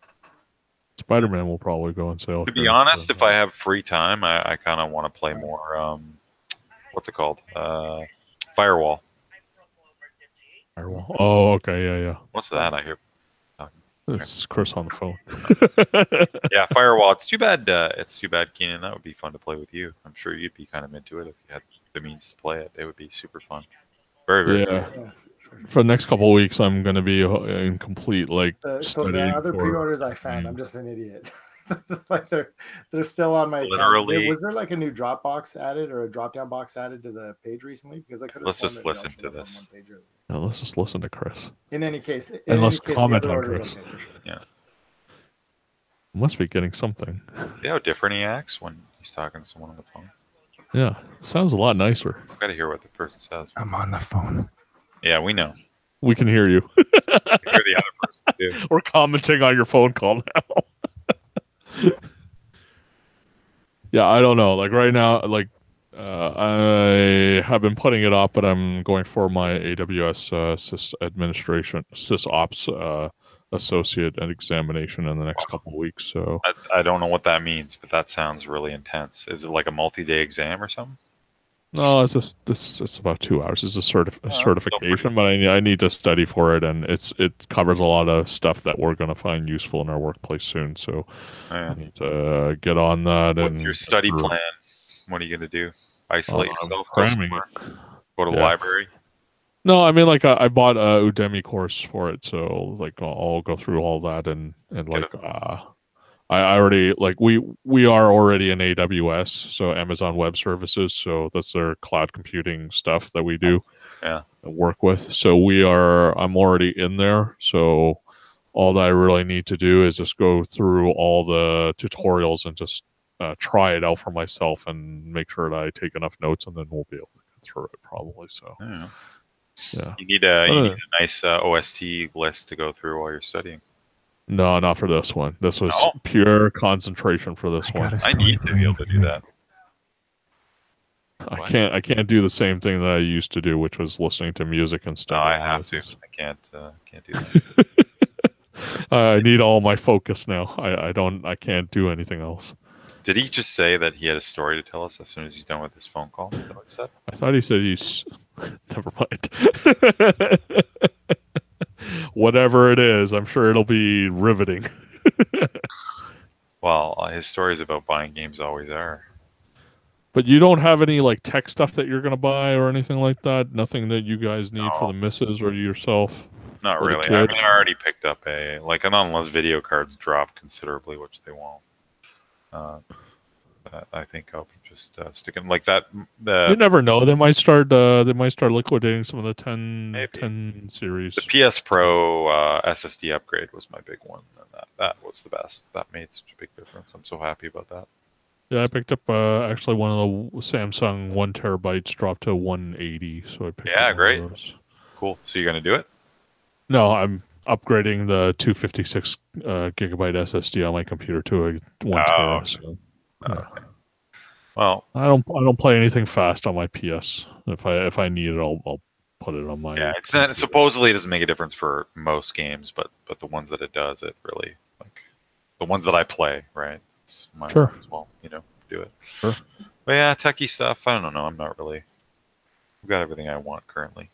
Speaker 3: Spider-Man will probably go on sale.
Speaker 1: To be honest, if I have free time, I kind of want to play more. What's it called? Firewall.
Speaker 3: Firewall. Oh, okay, yeah.
Speaker 1: What's that? I hear.
Speaker 3: It's Chris on the phone.
Speaker 1: Yeah, Firewall. It's too bad. Keenan. That would be fun to play with you. I'm sure you'd be kind of into it if you had the means to play it. It would be super fun. Very, very.
Speaker 3: Yeah.
Speaker 1: Good.
Speaker 3: For the next couple of weeks, I'm going to be in complete
Speaker 2: So
Speaker 3: studying.
Speaker 2: the other pre-orders I found, I'm just an idiot. Like they're still on my
Speaker 1: literally.
Speaker 2: account. Was there like a new Dropbox added or a drop-down box added to the page recently? Because I could have.
Speaker 1: Let's just listen to this.
Speaker 3: No, let's just listen to Chris.
Speaker 2: In any case,
Speaker 3: let's comment on Chris.
Speaker 2: Okay.
Speaker 1: Yeah.
Speaker 3: Must be getting something.
Speaker 1: See how different he acts when he's talking to someone on the phone?
Speaker 3: Yeah, sounds a lot nicer.
Speaker 1: I've got to hear what the person says.
Speaker 2: I'm on the phone.
Speaker 1: Yeah, we know.
Speaker 3: We can hear you.
Speaker 1: We hear the other person too.
Speaker 3: We're commenting on your phone call now. Yeah, I don't know. Like right now, like I have been putting it off, but I'm going for my AWS SysOps associate examination in the next couple of weeks. So
Speaker 1: I don't know what that means, but that sounds really intense. Is it like a multi-day exam or something?
Speaker 3: no, it's just it's about 2 hours. It's a certification,
Speaker 1: still
Speaker 3: but I need to study for it, and it covers a lot of stuff that we're going to find useful in our workplace soon. So
Speaker 1: Yeah.
Speaker 3: I need to get on that.
Speaker 1: What's your study plan? What are you going to do? Isolate yourself?
Speaker 3: Cramming.
Speaker 1: Go to the
Speaker 3: Yeah.
Speaker 1: library?
Speaker 3: No, I mean, like I bought a Udemy course for it, so like I'll go through all that and like I already like we are already in AWS, so Amazon Web Services, so that's their cloud computing stuff that we do
Speaker 1: Yeah.
Speaker 3: and work with. So I'm already in there, so all that I really need to do is just go through all the tutorials and just try it out for myself and make sure that I take enough notes, and then we'll be able to get through it probably. So yeah.
Speaker 1: You need a nice OST list to go through while you're studying.
Speaker 3: No, not for this one. This was pure concentration for this one.
Speaker 1: I need to be able to do that.
Speaker 3: I can't do the same thing that I used to do, which was listening to music and
Speaker 1: No,
Speaker 3: stuff.
Speaker 1: I have to. I can't do that.
Speaker 3: I need all my focus now. I can't do anything else.
Speaker 1: Did he just say that he had a story to tell us as soon as he's done with his phone call? Is that what he said?
Speaker 3: I thought he said he's. Never mind. Whatever it is, I'm sure it'll be riveting.
Speaker 1: Well, his stories about buying games always are.
Speaker 3: But you don't have any like tech stuff that you're gonna buy or anything like that. Nothing that you guys need for the missus or yourself.
Speaker 1: Not
Speaker 3: or the
Speaker 1: really. I
Speaker 3: kid?
Speaker 1: mean, I already picked up unless video cards drop considerably, which they won't. I think I'll be just sticking like that.
Speaker 3: You never know. They might start. They might start liquidating some of the 10 series.
Speaker 1: The PS Pro SSD upgrade was my big one, and that was the best. That made such a big difference. I'm so happy about that.
Speaker 3: Yeah, I picked up actually one of the Samsung 1 terabytes dropped to 180. So I picked.
Speaker 1: Yeah,
Speaker 3: up
Speaker 1: great.
Speaker 3: one of those.
Speaker 1: Cool. So you're gonna do it?
Speaker 3: No, I'm upgrading the 256 gigabyte SSD on my computer to a 1 tera. So, yeah.
Speaker 1: Well,
Speaker 3: I don't play anything fast on my PS. If I need it, I'll put it on my.
Speaker 1: yeah. It's not, supposedly it doesn't make a difference for most games, but the ones that it does, it really like the ones that I play, right? It's my
Speaker 3: Sure.
Speaker 1: as well, do it.
Speaker 3: Sure.
Speaker 1: But yeah, techie stuff. I don't know. I'm not really. I've got everything I want currently.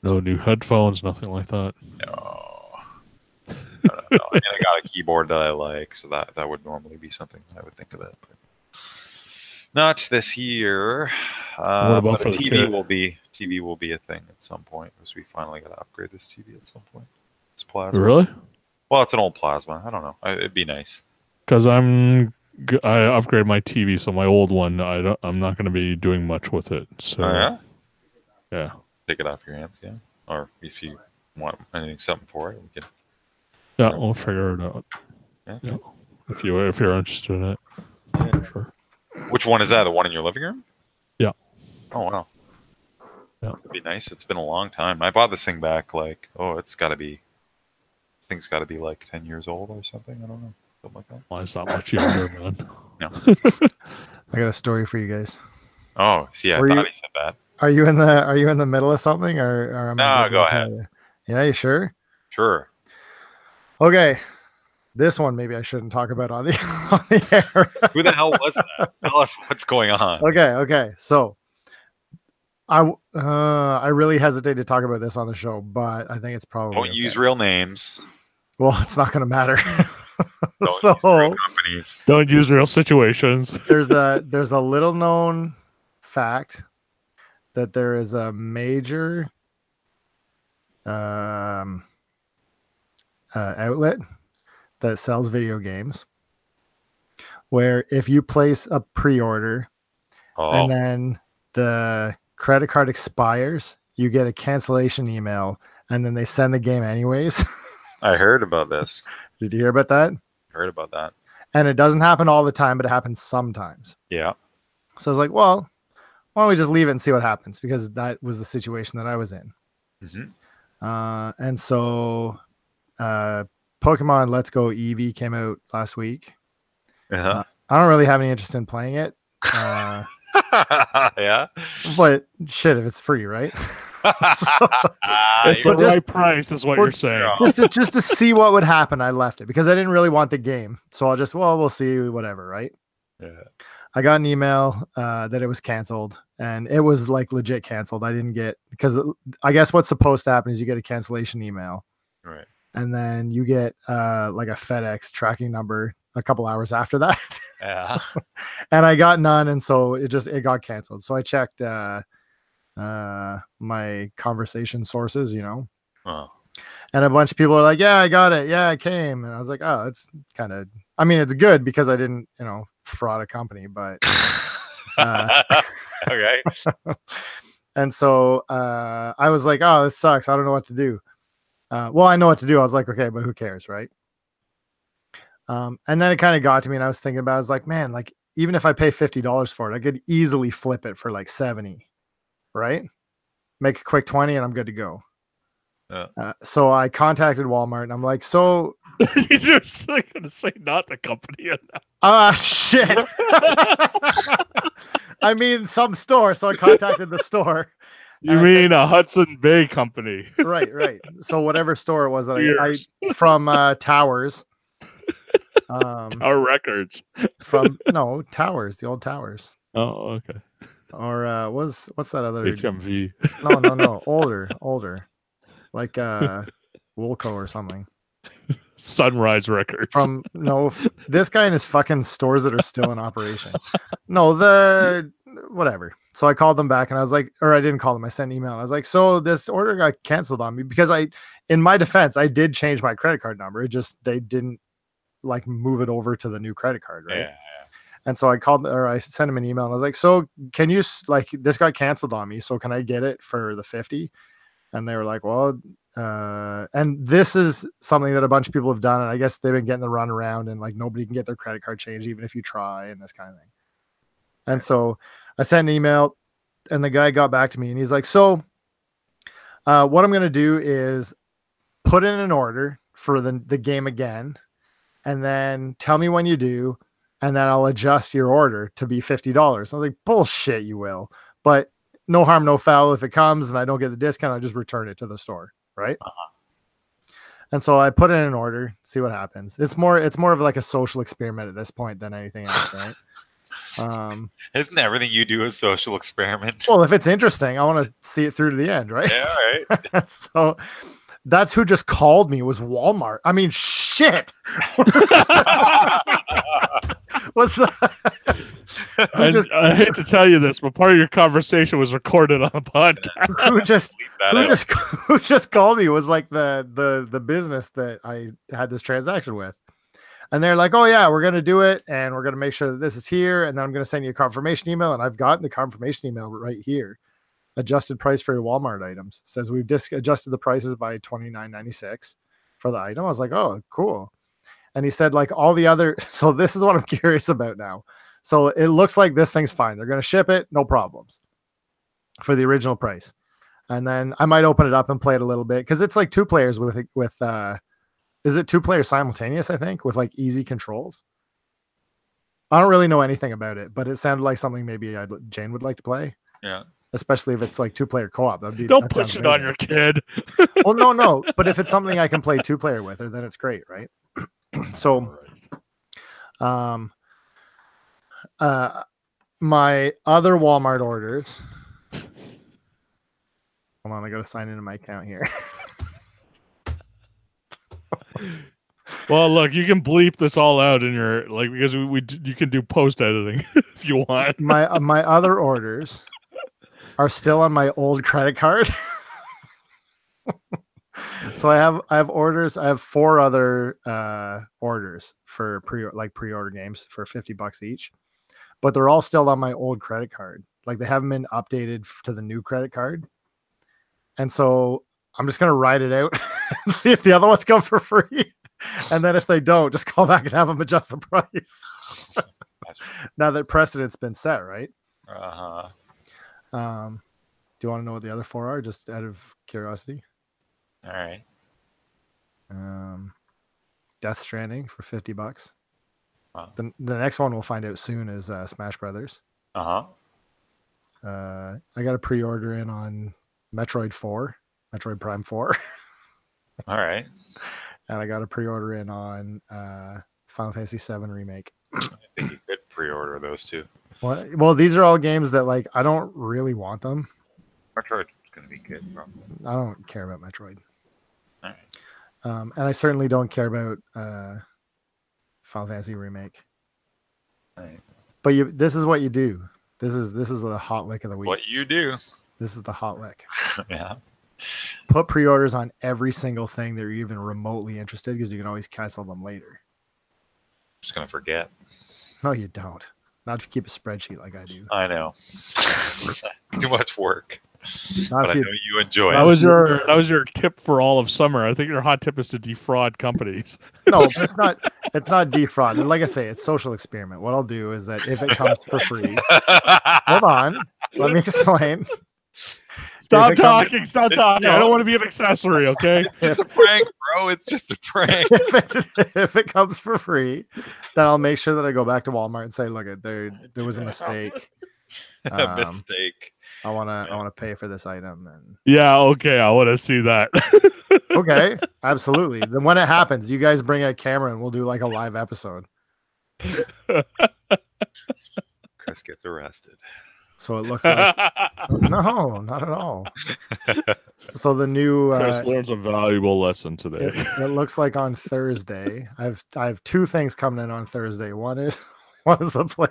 Speaker 3: No new headphones, nothing like that.
Speaker 1: No. I don't know. I mean, I got a keyboard that I like, so that would normally be something I would think of it. But not this year.
Speaker 3: What about
Speaker 1: but
Speaker 3: for the
Speaker 1: TV
Speaker 3: kid?
Speaker 1: TV will be a thing at some point because we finally got to upgrade this TV at some point. It's plasma.
Speaker 3: Really?
Speaker 1: Well, it's an old plasma. I don't know. It'd be nice.
Speaker 3: Because I upgraded my TV, so my old one, I'm not going to be doing much with it. So
Speaker 1: Oh, yeah?
Speaker 3: yeah.
Speaker 1: Take it off your hands, yeah. Or if you want something for it, we can.
Speaker 3: Yeah, we'll figure it out.
Speaker 1: Yeah.
Speaker 3: If you're interested in it,
Speaker 1: Yeah.
Speaker 3: sure.
Speaker 1: Which one is that? The one in your living room?
Speaker 3: Yeah.
Speaker 1: Oh wow.
Speaker 3: Yeah.
Speaker 1: It'd be nice. It's been a long time. I bought this thing back it's got to be. Thing's got to be like 10 years old or something. I don't know. Something like that.
Speaker 3: Mine's not much younger, man.
Speaker 1: No.
Speaker 2: I got a story for you guys.
Speaker 1: Oh, see, I
Speaker 2: Were
Speaker 1: thought
Speaker 2: you-
Speaker 1: he said that.
Speaker 2: Are you in the middle of something, or am I
Speaker 1: No,
Speaker 2: good
Speaker 1: go
Speaker 2: with
Speaker 1: ahead.
Speaker 2: that? Yeah, you sure?
Speaker 1: Sure.
Speaker 2: Okay, this one maybe I shouldn't talk about on the on the air.
Speaker 1: Who the hell was that? Tell us what's going on.
Speaker 2: Okay. So, I really hesitate to talk about this on the show, but I think it's probably
Speaker 1: Don't use real names.
Speaker 2: Well, it's not going to matter.
Speaker 1: Don't
Speaker 2: So
Speaker 1: use real companies.
Speaker 3: Don't use real situations.
Speaker 2: there's a little known fact that there is a major outlet that sells video games where if you place a pre-order
Speaker 1: Oh,
Speaker 2: and then the credit card expires, you get a cancellation email and then they send the game anyways.
Speaker 1: I heard about this.
Speaker 2: Did you hear about that?
Speaker 1: Heard about that.
Speaker 2: And it doesn't happen all the time, but it happens sometimes.
Speaker 1: Yeah.
Speaker 2: So I was like, well, why don't we just leave it and see what happens? Because that was the situation that I was in.
Speaker 1: Hmm.
Speaker 2: And so Pokemon Let's Go Eevee came out last week.
Speaker 1: Uh-huh.
Speaker 2: I don't really have any interest in playing it.
Speaker 1: Yeah.
Speaker 2: But shit, if it's free, right?
Speaker 3: It's
Speaker 2: So
Speaker 3: the
Speaker 2: just-
Speaker 3: right price, is what
Speaker 2: well,
Speaker 3: you're saying.
Speaker 2: just to see what would happen, I left it because I didn't really want the game. So we'll see, whatever, right?
Speaker 1: Yeah.
Speaker 2: I got an email that it was canceled, and it was like legit canceled. I didn't get, because I guess what's supposed to happen is you get a cancellation email,
Speaker 1: Right.
Speaker 2: and then you get like a FedEx tracking number a couple hours after that.
Speaker 1: Yeah.
Speaker 2: And I got none, and so it got canceled. So I checked my conversation sources,
Speaker 1: Oh.
Speaker 2: and a bunch of people are like, yeah, I got it, yeah, it came. And I was like, oh, it's kind of, I mean, it's good because I didn't fraud a company, but
Speaker 1: Okay.
Speaker 2: and so I was like, oh, this sucks, I don't know what to do. Well, I know what to do. I was like, okay, but who cares, right? And then it kind of got to me, and I was thinking about it. I was like, man, like even if I pay $50 for it, I could easily flip it for like 70, right? Make a quick 20 and I'm good to go.
Speaker 1: Yeah.
Speaker 2: So I contacted Walmart and I'm like, so
Speaker 3: You're going to say not the company.
Speaker 2: shit. I mean some store. So I contacted the store.
Speaker 3: You
Speaker 2: And I
Speaker 3: mean a Hudson Bay company?
Speaker 2: Right. So whatever store it was that
Speaker 3: Years.
Speaker 2: I from Towers.
Speaker 3: Our records.
Speaker 2: from no towers, the old towers.
Speaker 3: Oh, okay.
Speaker 2: Or what's that other
Speaker 3: HMV.
Speaker 2: no older like Woolco or something.
Speaker 3: Sunrise Records.
Speaker 2: From this guy and his fucking stores that are still in operation. No, the whatever. So I called them back and I was like, or I didn't call them, I sent an email. I was like, so this order got canceled on me because in my defense, I did change my credit card number. It just they didn't like move it over to the new credit card, right?
Speaker 1: Yeah.
Speaker 2: And so I sent him an email and I was like, so can you like this got canceled on me, so can I get it for the 50? And they were like, well, and this is something that a bunch of people have done, and I guess they've been getting the run around, and like nobody can get their credit card changed even if you try, and this kind of thing. And so I sent an email, and the guy got back to me, and he's like, so what I'm going to do is put in an order for the game again, and then tell me when you do, and then I'll adjust your order to be $50. I was like, bullshit, you will. But no harm, no foul. If it comes and I don't get the discount, I just return it to the store, right? And so I put in an order, see what happens. It's more of like a social experiment at this point than anything else, right?
Speaker 1: Isn't everything you do a social experiment?
Speaker 2: Well, if it's interesting, I want to see it through to the end, right?
Speaker 1: Yeah, right.
Speaker 2: So that's who just called me, was Walmart. I mean, shit. What's that?
Speaker 3: I hate to tell you this, but part of your conversation was recorded on the podcast.
Speaker 2: who just called me was like the business that I had this transaction with. And they're like, oh yeah, we're going to do it. And we're going to make sure that this is here. And then I'm going to send you a confirmation email. And I've gotten the confirmation email right here. Adjusted price for your Walmart items. It says we've adjusted the prices by $29.96 for the item. I was like, oh, cool. And he said like all the other, so this is what I'm curious about now. So it looks like this thing's fine. They're going to ship it. No problems for the original price. And then I might open it up and play it a little bit. Cause it's like 2 players with is it 2 players simultaneous? I think with like easy controls. I don't really know anything about it, but it sounded like something maybe Jane would like to play.
Speaker 1: Yeah.
Speaker 2: Especially if it's like 2-player co-op.
Speaker 3: Don't push it on your kid.
Speaker 2: Well, no. But if it's something I can play 2-player with her, then it's great, right? So, my other Walmart orders. Hold on, I gotta sign into my account here.
Speaker 3: Well, look, you can bleep this all out in your because you can do post editing if you want.
Speaker 2: My other orders are still on my old credit card. So I have orders. I have 4 other orders for pre-order games for $50 each, but they're all still on my old credit card. Like they haven't been updated to the new credit card. And so I'm just going to write it out and see if the other ones come for free. And then if they don't, just call back and have them adjust the price. Now that precedent's been set, right?
Speaker 1: Uh-huh.
Speaker 2: Do you want to know what the other 4 are, just out of curiosity?
Speaker 1: All right.
Speaker 2: Death Stranding for $50.
Speaker 1: Wow.
Speaker 2: The next one we'll find out soon is Smash Brothers.
Speaker 1: Uh-huh.
Speaker 2: I got a pre-order in on Metroid Prime 4.
Speaker 1: All right.
Speaker 2: And I got a pre-order in on Final Fantasy VII Remake.
Speaker 1: I think you could pre-order those 2.
Speaker 2: Well, these are all games that like I don't really want them.
Speaker 1: Metroid's going to be good, probably.
Speaker 2: I don't care about Metroid.
Speaker 1: All right.
Speaker 2: And I certainly don't care about Final Fantasy Remake.
Speaker 1: All right.
Speaker 2: But this is what you do. This is the hot lick of the week.
Speaker 1: What you do.
Speaker 2: This is the hot lick.
Speaker 1: Yeah.
Speaker 2: Put pre-orders on every single thing that you're even remotely interested, because you can always cancel them later.
Speaker 1: Just going to forget.
Speaker 2: No, you don't. Not if you keep a spreadsheet like I do.
Speaker 1: I know. Too much work.
Speaker 2: Not
Speaker 1: But
Speaker 2: if
Speaker 1: I
Speaker 2: you,
Speaker 1: know you enjoy
Speaker 3: That
Speaker 1: it.
Speaker 3: was your tip for all of summer. I think your hot tip is to defraud companies.
Speaker 2: no, but it's not defraud. And like I say, it's social experiment. What I'll do is that if it comes for free, hold on, let me explain.
Speaker 3: Stop
Speaker 2: If it comes-
Speaker 3: talking. Stop talking. I don't want to be an accessory, okay?
Speaker 1: It's just a prank, bro. It's just a prank.
Speaker 2: if it comes for free, then I'll make sure that I go back to Walmart and say, look, there was a mistake.
Speaker 1: A mistake.
Speaker 2: I wanna pay for this item. And
Speaker 3: Yeah, okay. I want to see that.
Speaker 2: Okay, absolutely. Then when it happens, you guys bring a camera and we'll do like a live episode.
Speaker 1: Chris gets arrested.
Speaker 2: So it looks like no, not at all. So the new
Speaker 3: Chris learns a valuable lesson today.
Speaker 2: it looks like on Thursday. I have two things coming in on Thursday. One is the play.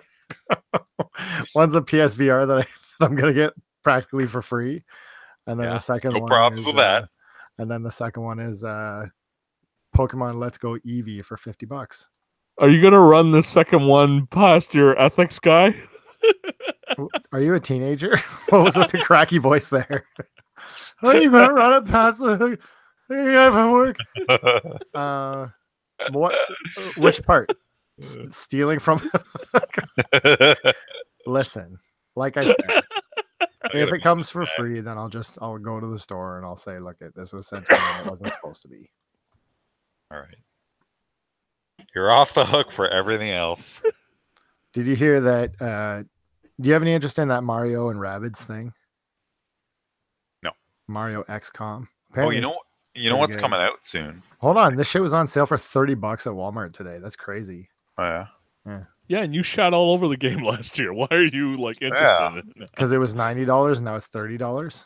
Speaker 2: One's a PSVR that I'm gonna get practically for free, and then the second
Speaker 1: no
Speaker 2: one
Speaker 1: problems
Speaker 2: is,
Speaker 1: with that.
Speaker 2: and then the second one is Pokemon Let's Go Eevee for $50.
Speaker 3: Are you gonna run the second one past your ethics guy?
Speaker 2: Are you a teenager? What was with the cracky voice there? Are you gonna run it past the guy from work? What? Which part? Stealing from? Listen, like I said, if it comes for free, then I'll go to the store and I'll say, look, this was sent to me and it wasn't supposed to be.
Speaker 1: All right. You're off the hook for everything else.
Speaker 2: Did you hear that? Do you have any interest in that Mario and Rabbids thing?
Speaker 1: No.
Speaker 2: Mario XCOM.
Speaker 1: Oh, you know what's coming out soon?
Speaker 2: Hold on, this shit was on sale for $30 at Walmart today. That's crazy.
Speaker 1: Oh, yeah.
Speaker 3: Yeah, and you shot all over the game last year. Why are you like interested in it?
Speaker 2: Because it was $90 and now it's $30.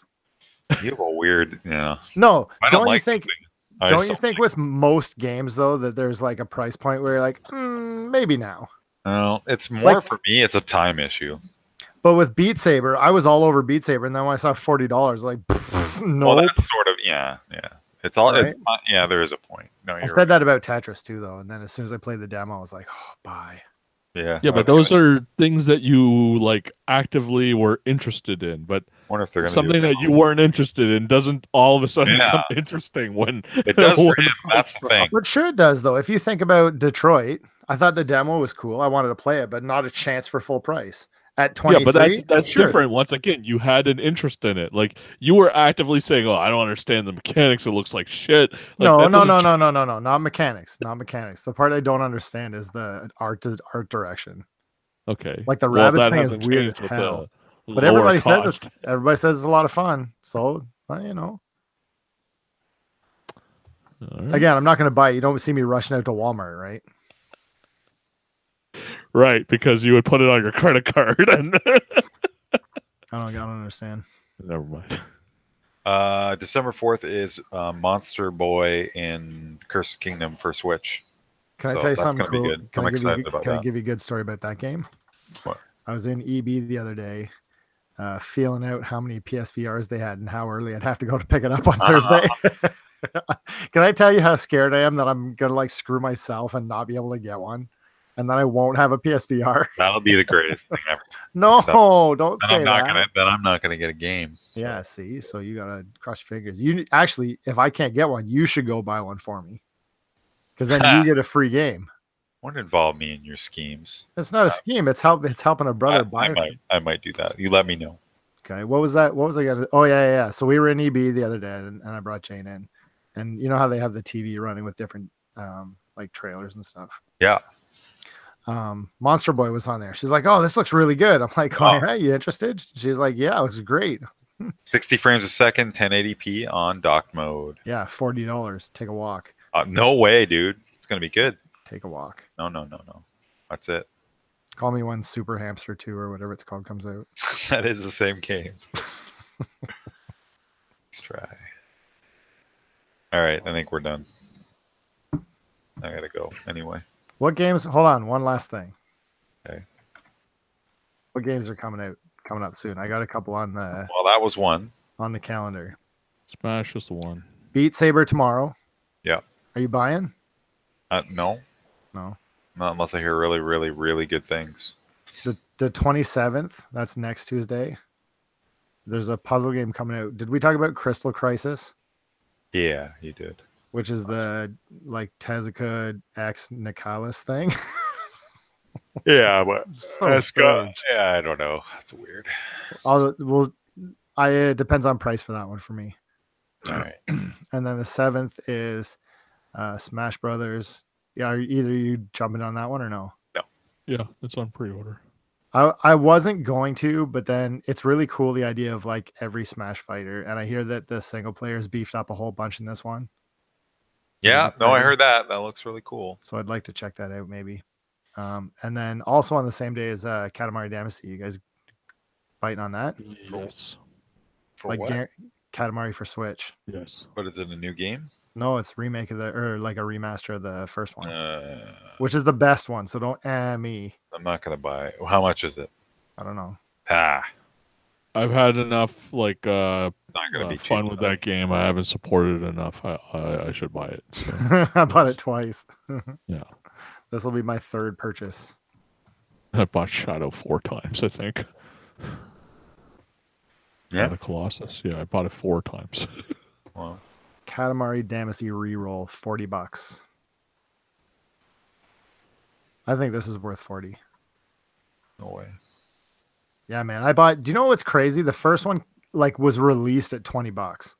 Speaker 1: You have a weird, yeah.
Speaker 2: No,
Speaker 1: I
Speaker 2: don't
Speaker 1: like
Speaker 2: you think?
Speaker 1: something.
Speaker 2: Don't you think with most games though that there's like a price point where you're like, maybe now?
Speaker 1: No, it's more
Speaker 2: Like-
Speaker 1: for me. It's a time issue.
Speaker 2: But with Beat Saber, I was all over Beat Saber, and then when I saw $40, like, no.
Speaker 1: Well, that's sort of yeah. It's all
Speaker 2: Right?
Speaker 1: yeah. There is a point. No,
Speaker 2: I
Speaker 1: you're
Speaker 2: said
Speaker 1: right.
Speaker 2: that about Tetris too, though, and then as soon as I played the demo, I was like, oh, bye.
Speaker 1: Yeah,
Speaker 3: Yeah, but those are things that you like actively were interested in. But
Speaker 1: wonder if they're gonna
Speaker 3: something
Speaker 1: do
Speaker 3: that you weren't interested in doesn't all of a sudden
Speaker 1: Yeah.
Speaker 3: become interesting when
Speaker 1: It does for
Speaker 3: when
Speaker 1: him.
Speaker 3: the
Speaker 1: That's the
Speaker 3: price
Speaker 1: thing.
Speaker 2: But sure it does, though. If you think about Detroit, I thought the demo was cool. I wanted to play it, but not a chance for full price. At 23,
Speaker 3: Yeah, but that's
Speaker 2: sure.
Speaker 3: different. Once again, you had an interest in it. Like you were actively saying, "Oh, I don't understand the mechanics. It looks like shit." Like,
Speaker 2: No,
Speaker 3: that doesn't
Speaker 2: no, not mechanics, not mechanics. The part I don't understand is the art direction.
Speaker 3: Okay,
Speaker 2: Like the
Speaker 3: well,
Speaker 2: rabbit
Speaker 3: that
Speaker 2: thing is
Speaker 3: hasn't
Speaker 2: weird
Speaker 3: changed
Speaker 2: as
Speaker 3: with
Speaker 2: hell.
Speaker 3: the
Speaker 2: But
Speaker 3: lower
Speaker 2: everybody says
Speaker 3: cost.
Speaker 2: it's a lot of fun. So you know,
Speaker 3: All right.
Speaker 2: again, I'm not going to buy it. You don't see me rushing out to Walmart, right?
Speaker 3: Right, because you would put it on your credit card and
Speaker 2: I don't understand.
Speaker 3: never mind.
Speaker 1: December 4th is Monster Boy in Curse of Kingdom for Switch.
Speaker 2: Can I
Speaker 1: So
Speaker 2: tell you
Speaker 1: that's
Speaker 2: something
Speaker 1: gonna be
Speaker 2: cool?
Speaker 1: good.
Speaker 2: Can
Speaker 1: I'm
Speaker 2: I give
Speaker 1: excited
Speaker 2: you,
Speaker 1: about
Speaker 2: Can I
Speaker 1: that.
Speaker 2: give you a good story about that game?
Speaker 1: What?
Speaker 2: I was in EB the other day, feeling out how many PSVRs they had and how early I'd have to go to pick it up on Thursday. Can I tell you how scared I am that I'm gonna like screw myself and not be able to get one, and then I won't have a PSVR?
Speaker 1: That'll be the greatest thing ever.
Speaker 2: No,
Speaker 1: So,
Speaker 2: don't
Speaker 1: Then
Speaker 2: say
Speaker 1: I'm not
Speaker 2: that.
Speaker 1: gonna get a game. So.
Speaker 2: Yeah, see, so you gotta cross your fingers. You actually, if I can't get one, you should go buy one for me, because then you get a free game.
Speaker 1: Won't involve me in your schemes.
Speaker 2: It's not a scheme. It's helping a brother buy it.
Speaker 1: I might do that. You let me know.
Speaker 2: Okay, what was that? What was I gonna? Oh yeah. So we were in EB the other day, and I brought Jane in, and you know how they have the TV running with different like trailers and stuff.
Speaker 1: Yeah.
Speaker 2: Monster Boy was on there. She's like, "Oh, this looks really good." I'm like, "Oh,
Speaker 1: Oh.
Speaker 2: hey, you interested?" She's like, "Yeah, it looks great."
Speaker 1: 60 frames a second, 1080p on docked mode.
Speaker 2: Yeah, $40. Take a walk.
Speaker 1: No way, dude. It's gonna be good.
Speaker 2: Take a walk.
Speaker 1: No. That's it.
Speaker 2: Call me when Super Hamster 2 or whatever it's called comes out.
Speaker 1: That is the same game. Let's try. All right, I think we're done. I gotta go anyway.
Speaker 2: What games? Hold on, one last thing.
Speaker 1: Okay.
Speaker 2: What games are coming up soon? I got a couple on the
Speaker 1: Well, that was one.
Speaker 2: calendar.
Speaker 3: Smash is the one.
Speaker 2: Beat Saber tomorrow.
Speaker 1: Yeah.
Speaker 2: Are you buying?
Speaker 1: No,
Speaker 2: No.
Speaker 1: not unless I hear really, really, really good things.
Speaker 2: The 27th, that's next Tuesday. There's a puzzle game coming out. Did we talk about Crystal Crisis,
Speaker 1: Yeah, you did.
Speaker 2: which is the like Tezuka X Nicalis thing?
Speaker 1: Yeah, but
Speaker 2: So strange.
Speaker 1: yeah, I don't know. That's weird.
Speaker 2: It depends on price for that one for me.
Speaker 1: All right.
Speaker 2: And then the 7th is Smash Brothers. Yeah, are either you jumping on that one or no?
Speaker 3: Yeah, it's on pre-order.
Speaker 2: I wasn't going to, but then it's really cool the idea of like every Smash fighter, and I hear that the single player is beefed up a whole bunch in this one.
Speaker 1: Yeah,
Speaker 2: I'm
Speaker 1: no, I
Speaker 2: excited.
Speaker 1: heard that. That looks really cool.
Speaker 2: So I'd like to check that out maybe. And then also on the same day as Katamari Damacy, you guys biting on that?
Speaker 3: Yes.
Speaker 1: For
Speaker 2: Like
Speaker 1: what?
Speaker 2: Katamari for Switch.
Speaker 3: Yes.
Speaker 1: But is it a new game?
Speaker 2: No, it's remake of or like a remaster of the first one,
Speaker 1: I'm
Speaker 2: which is the best one. So don't me.
Speaker 1: not gonna buy it. How much is it?
Speaker 2: I don't know.
Speaker 1: Ah,
Speaker 3: I've had enough
Speaker 1: not gonna be
Speaker 3: fun
Speaker 1: cheap
Speaker 3: with
Speaker 1: enough.
Speaker 3: that game. I haven't supported it enough. I should buy it. So,
Speaker 2: I bought it twice.
Speaker 3: yeah.
Speaker 2: This will be my third purchase.
Speaker 3: I bought Shadow 4 times, I think.
Speaker 1: Yeah.
Speaker 3: The Colossus. Yeah, I bought it 4 times.
Speaker 1: Well,
Speaker 2: Katamari Damacy reroll, $40. I think this is worth 40.
Speaker 1: no way.
Speaker 2: Yeah, man. I bought. Do you know what's crazy? The first one like was released at $20.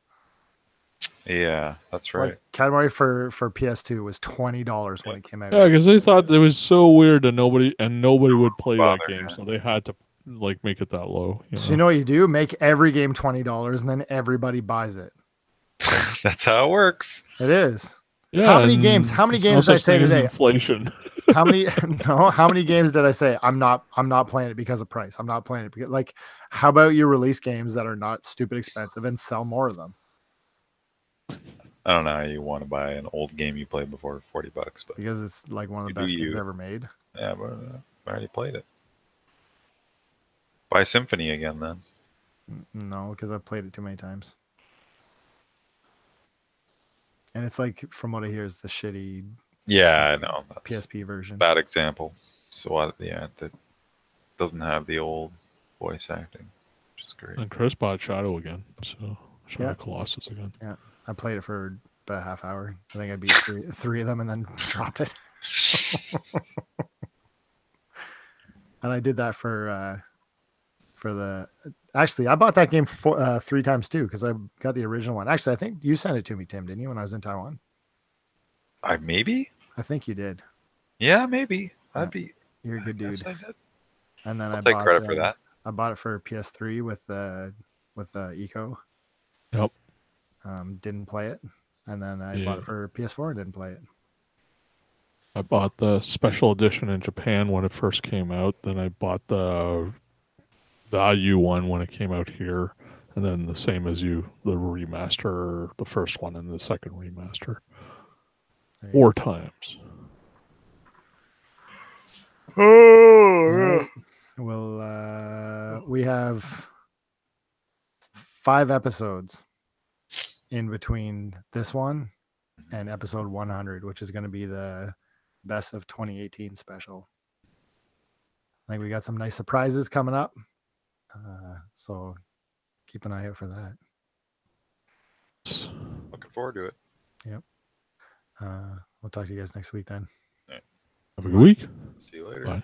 Speaker 1: Yeah, that's right.
Speaker 2: Like Katamari for PS2 was $20 when it came out.
Speaker 3: Yeah, because they thought it was so weird that nobody would play that
Speaker 1: Bother,
Speaker 3: game,
Speaker 1: yeah.
Speaker 3: so they had to like make it that low.
Speaker 2: So you know what you do? Make every game $20, and then everybody buys it.
Speaker 1: That's how it works.
Speaker 2: It is.
Speaker 3: Yeah,
Speaker 2: How many
Speaker 3: and
Speaker 2: games? How many
Speaker 3: there's no
Speaker 2: games did I
Speaker 3: such
Speaker 2: say
Speaker 3: thing as
Speaker 2: today?
Speaker 3: Inflation.
Speaker 2: How many? No. How many games did I say I'm not playing it because of price? I'm not playing it because like. How about you release games that are not stupid expensive and sell more of them?
Speaker 1: I don't know how you want to buy an old game you played before for $40, but
Speaker 2: Because it's like one of the
Speaker 1: You do
Speaker 2: best games
Speaker 1: you.
Speaker 2: ever made.
Speaker 1: yeah, but I already played it. Buy Symphony again then.
Speaker 2: No, because I've played it too many times. And it's like, from what I hear, is the shitty
Speaker 1: Yeah, I know. That's
Speaker 2: PSP version.
Speaker 1: bad example. So yeah, that doesn't have the old voice acting, which is great.
Speaker 3: And Chris bought Shadow again, so Shadow
Speaker 2: Yeah.
Speaker 3: Colossus again.
Speaker 2: I played it for about a half hour. I think I beat three of them and then dropped it. And I did that for the. Actually, I bought that game 3 times too because I got the original one. Actually, I think you sent it to me, Tim, didn't you? When I was in Taiwan,
Speaker 1: Maybe.
Speaker 2: I think you did.
Speaker 1: Yeah, maybe.
Speaker 2: Yeah.
Speaker 1: I'd be.
Speaker 2: You're a good
Speaker 1: Yes,
Speaker 2: dude.
Speaker 1: I did.
Speaker 2: And then
Speaker 1: I'll
Speaker 2: I
Speaker 1: take
Speaker 2: bought
Speaker 1: credit for that.
Speaker 2: I bought it for PS3 with the Eco.
Speaker 3: Yep.
Speaker 2: Didn't play it, and then I
Speaker 3: Yeah.
Speaker 2: bought it for PS4 and didn't play it.
Speaker 3: I bought the special edition in Japan when it first came out. Then I bought the value one when it came out here. And then the same as you, the remaster, the first one and the second remaster.
Speaker 2: There you
Speaker 3: 4 times.
Speaker 2: go. All right. Well, we have 5 episodes in between this one and episode 100, which is going to be the best of 2018 special. I think we got some nice surprises coming up. So keep an eye out for that.
Speaker 1: Looking forward to it.
Speaker 2: We'll talk to you guys next week then.
Speaker 3: Have a good week.
Speaker 1: See you later.
Speaker 3: Bye.